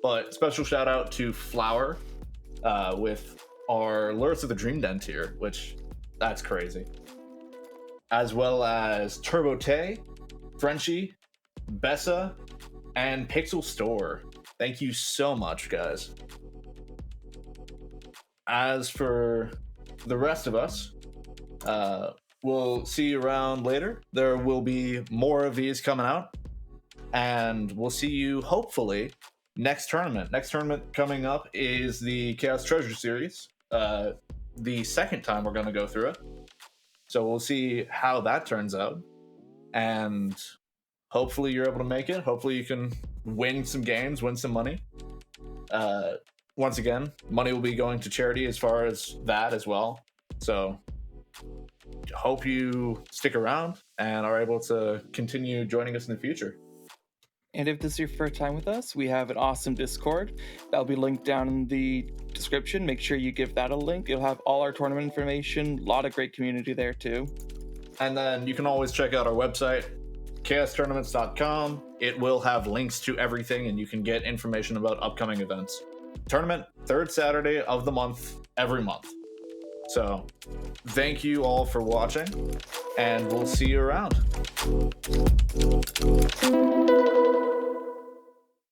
But special shout out to Flower with our Lures of the Dream Den tier, which that's crazy. As well as Turbo Tay, Frenchie, Bessa, and Pixel Store. Thank you so much, guys. As for the rest of us, we'll see you around later. There will be more of these coming out. And we'll see you, hopefully, next tournament. Next tournament coming up is the Chaos Treasure Series. The second time we're going to go through it. So we'll see how that turns out. And hopefully you're able to make it. Hopefully you can win some games, win some money. Once again, money will be going to charity as far as that as well. So hope you stick around and are able to continue joining us in the future. And if this is your first time with us, we have an awesome Discord. That'll be linked down in the description. Make sure you give that a link. It'll have all our tournament information. A lot of great community there too. And then you can always check out our website, KAOStournaments.com. It will have links to everything and you can get information about upcoming events. Tournament, 3rd Saturday of the month, every month. So thank you all for watching, and we'll see you around.